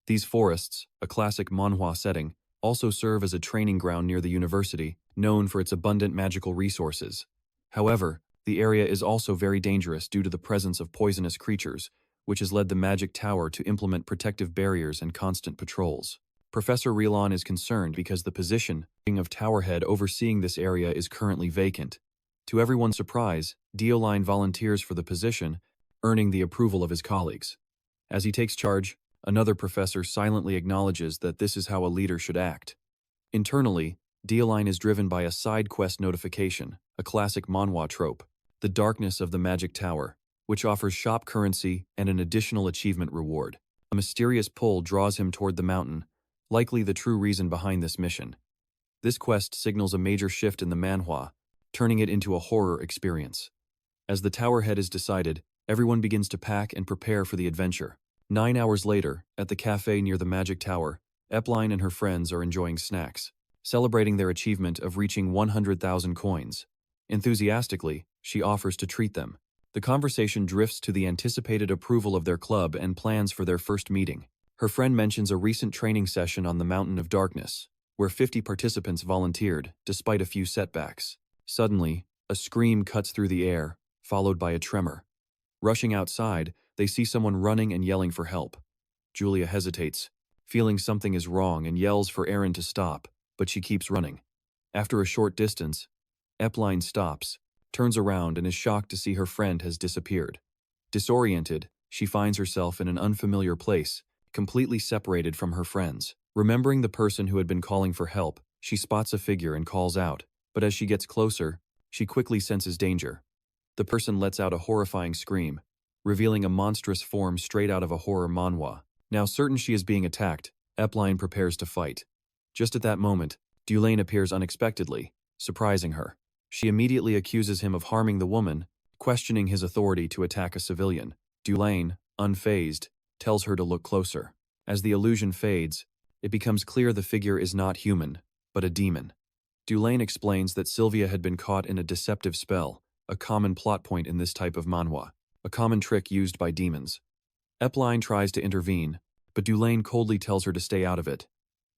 These forests, a classic manhwa setting, also serve as a training ground near the university, known for its abundant magical resources. However, the area is also very dangerous due to the presence of poisonous creatures, which has led the Magic Tower to implement protective barriers and constant patrols. Professor Relin is concerned because the position of Towerhead overseeing this area is currently vacant. To everyone's surprise, Deulain volunteers for the position, earning the approval of his colleagues. As he takes charge, another professor silently acknowledges that this is how a leader should act. Internally, Deulain is driven by a side quest notification, a classic manhwa trope, the darkness of the Magic Tower, which offers shop currency and an additional achievement reward. A mysterious pull draws him toward the mountain, likely the true reason behind this mission. This quest signals a major shift in the manhwa, turning it into a horror experience. As the Towerhead is decided, everyone begins to pack and prepare for the adventure. 9 hours later, at the cafe near the Magic Tower, Epline and her friends are enjoying snacks, celebrating their achievement of reaching 100,000 coins. Enthusiastically, she offers to treat them. The conversation drifts to the anticipated approval of their club and plans for their first meeting. Her friend mentions a recent training session on the Mountain of Darkness, where 50 participants volunteered, despite a few setbacks. Suddenly, a scream cuts through the air, followed by a tremor. Rushing outside, they see someone running and yelling for help. Julia hesitates, feeling something is wrong, and yells for Erin to stop, but she keeps running. After a short distance, Epline stops, turns around, and is shocked to see her friend has disappeared. Disoriented, she finds herself in an unfamiliar place, completely separated from her friends. Remembering the person who had been calling for help, she spots a figure and calls out, but as she gets closer, she quickly senses danger. The person lets out a horrifying scream, revealing a monstrous form straight out of a horror manhwa. Now certain she is being attacked, Epline prepares to fight. Just at that moment, Deulain appears unexpectedly, surprising her. She immediately accuses him of harming the woman, questioning his authority to attack a civilian. Deulain, unfazed, tells her to look closer. As the illusion fades, it becomes clear the figure is not human, but a demon. Deulain explains that Sylvia had been caught in a deceptive spell, a common plot point in this type of manhwa, a common trick used by demons. Epline tries to intervene, but Deulain coldly tells her to stay out of it.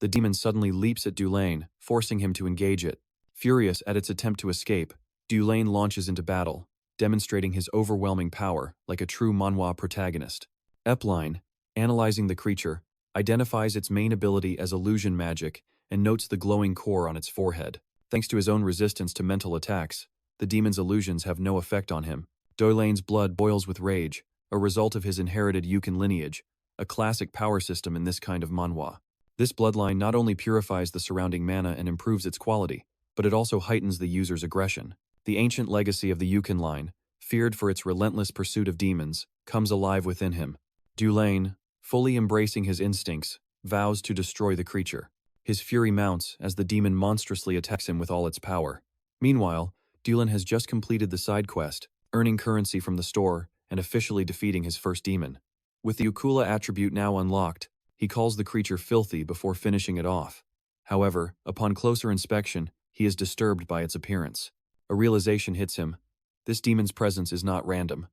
The demon suddenly leaps at Deulain, forcing him to engage it. Furious at its attempt to escape, Deulain launches into battle, demonstrating his overwhelming power like a true manhwa protagonist. Epline, analyzing the creature, identifies its main ability as illusion magic and notes the glowing core on its forehead. Thanks to his own resistance to mental attacks, the demon's illusions have no effect on him. Deulain's blood boils with rage, a result of his inherited Yukin lineage, a classic power system in this kind of manhwa. This bloodline not only purifies the surrounding mana and improves its quality, but it also heightens the user's aggression. The ancient legacy of the Yukin line, feared for its relentless pursuit of demons, comes alive within him. Deulain, fully embracing his instincts, vows to destroy the creature. His fury mounts as the demon monstrously attacks him with all its power. Meanwhile, Deulain has just completed the side quest, earning currency from the store and officially defeating his first demon. With the Ukula attribute now unlocked, he calls the creature filthy before finishing it off. However, upon closer inspection, he is disturbed by its appearance. A realization hits him. This demon's presence is not random.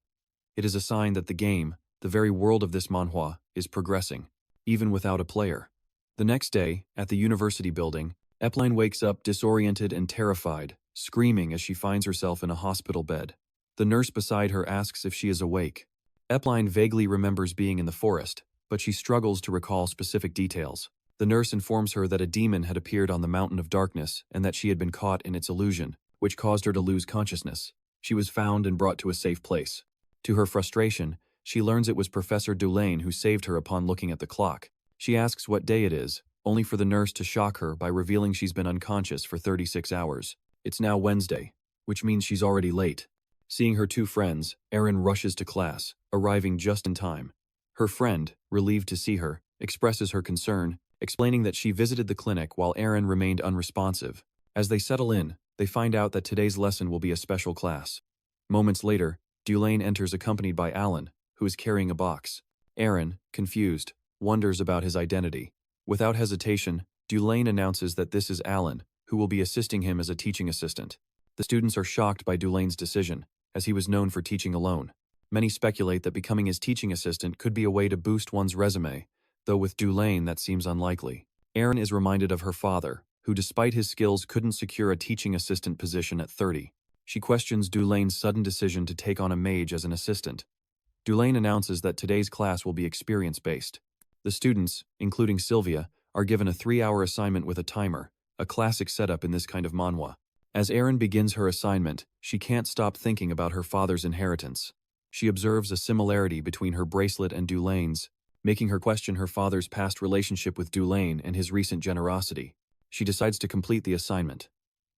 It is a sign that the game, the very world of this manhwa, is progressing, even without a player. The next day, at the university building, Epline wakes up disoriented and terrified, screaming as she finds herself in a hospital bed. The nurse beside her asks if she is awake. Epline vaguely remembers being in the forest, but she struggles to recall specific details. The nurse informs her that a demon had appeared on the Mountain of Darkness and that she had been caught in its illusion, which caused her to lose consciousness. She was found and brought to a safe place. To her frustration, she learns it was Professor Deulain who saved her upon looking at the clock. She asks what day it is, only for the nurse to shock her by revealing she's been unconscious for 36 hours. It's now Wednesday, which means she's already late. Seeing her two friends, Erin rushes to class, arriving just in time. Her friend, relieved to see her, expresses her concern, explaining that she visited the clinic while Erin remained unresponsive. As they settle in, they find out that today's lesson will be a special class. Moments later, Deulain enters accompanied by Alan, who is carrying a box. Erin, confused, wonders about his identity. Without hesitation, Deulain announces that this is Alan, who will be assisting him as a teaching assistant. The students are shocked by Deulain's decision, as he was known for teaching alone. Many speculate that becoming his teaching assistant could be a way to boost one's resume, though with Deulain that seems unlikely. Erin is reminded of her father, who despite his skills couldn't secure a teaching assistant position at 30. She questions Deulain's sudden decision to take on a mage as an assistant. Deulain announces that today's class will be experience-based. The students, including Sylvia, are given a 3-hour assignment with a timer, a classic setup in this kind of manhwa. As Erin begins her assignment, she can't stop thinking about her father's inheritance. She observes a similarity between her bracelet and Deulain's, making her question her father's past relationship with Deulain and his recent generosity. She decides to complete the assignment.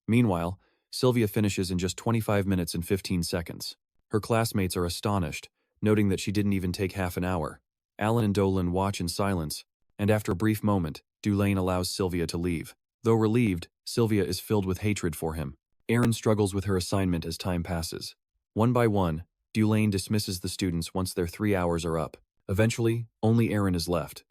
Meanwhile, Sylvia finishes in just 25 minutes and 15 seconds. Her classmates are astonished, noting that she didn't even take half an hour. Alan and Deulain watch in silence, and after a brief moment, Deulain allows Sylvia to leave. Though relieved, Sylvia is filled with hatred for him. Erin struggles with her assignment as time passes. One by one, Deulain dismisses the students once their 3 hours are up. Eventually, only Erin is left.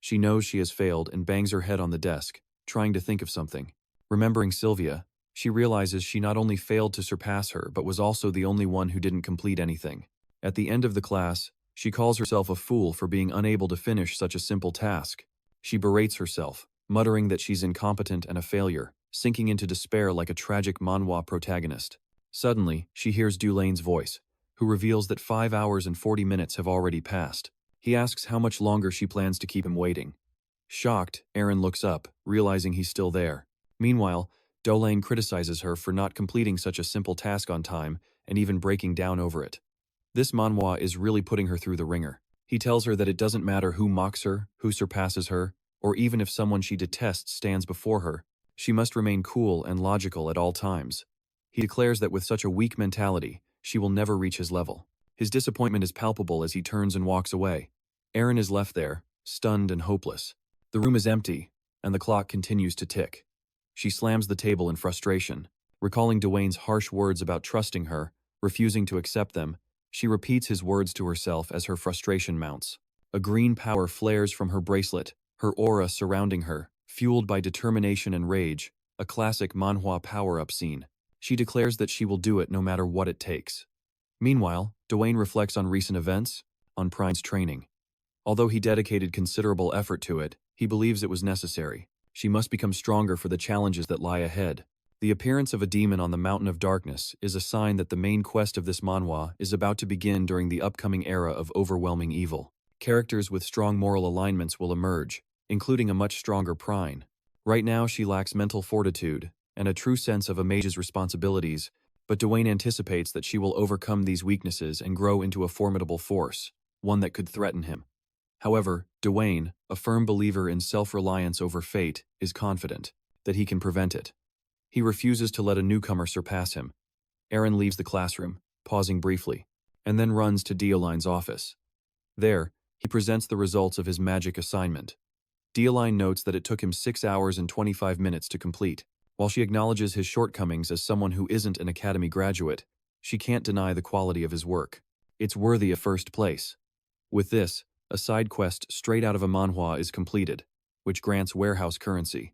She knows she has failed and bangs her head on the desk, trying to think of something. Remembering Sylvia, she realizes she not only failed to surpass her but was also the only one who didn't complete anything. At the end of the class, she calls herself a fool for being unable to finish such a simple task. She berates herself, muttering that she's incompetent and a failure, sinking into despair like a tragic manhwa protagonist. Suddenly, she hears Deulain's voice, who reveals that 5 hours and 40 minutes have already passed. He asks how much longer she plans to keep him waiting. Shocked, Erin looks up, realizing he's still there. Meanwhile, Deulain criticizes her for not completing such a simple task on time and even breaking down over it. This manhwa is really putting her through the ringer. He tells her that it doesn't matter who mocks her, who surpasses her, or even if someone she detests stands before her, she must remain cool and logical at all times. He declares that with such a weak mentality, she will never reach his level. His disappointment is palpable as he turns and walks away. Aaron is left there, stunned and hopeless. The room is empty, and the clock continues to tick. She slams the table in frustration. Recalling Dwayne's harsh words about trusting her, refusing to accept them, she repeats his words to herself as her frustration mounts. A green power flares from her bracelet, her aura surrounding her, fueled by determination and rage, a classic Manhwa power-up scene. She declares that she will do it no matter what it takes. Meanwhile, Dwayne reflects on recent events, on Prine's training. Although he dedicated considerable effort to it, he believes it was necessary. She must become stronger for the challenges that lie ahead. The appearance of a demon on the Mountain of Darkness is a sign that the main quest of this manhwa is about to begin during the upcoming era of overwhelming evil. Characters with strong moral alignments will emerge, including a much stronger Prine. Right now she lacks mental fortitude and a true sense of a mage's responsibilities, but Dwayne anticipates that she will overcome these weaknesses and grow into a formidable force, one that could threaten him. However, Dwayne, a firm believer in self-reliance over fate, is confident that he can prevent it. He refuses to let a newcomer surpass him. Aaron leaves the classroom, pausing briefly, and then runs to Deulain's office. There, he presents the results of his magic assignment. Deulain notes that it took him 6 hours and 25 minutes to complete. While she acknowledges his shortcomings as someone who isn't an academy graduate, she can't deny the quality of his work. It's worthy of first place. With this, a side quest straight out of a manhwa is completed, which grants warehouse currency.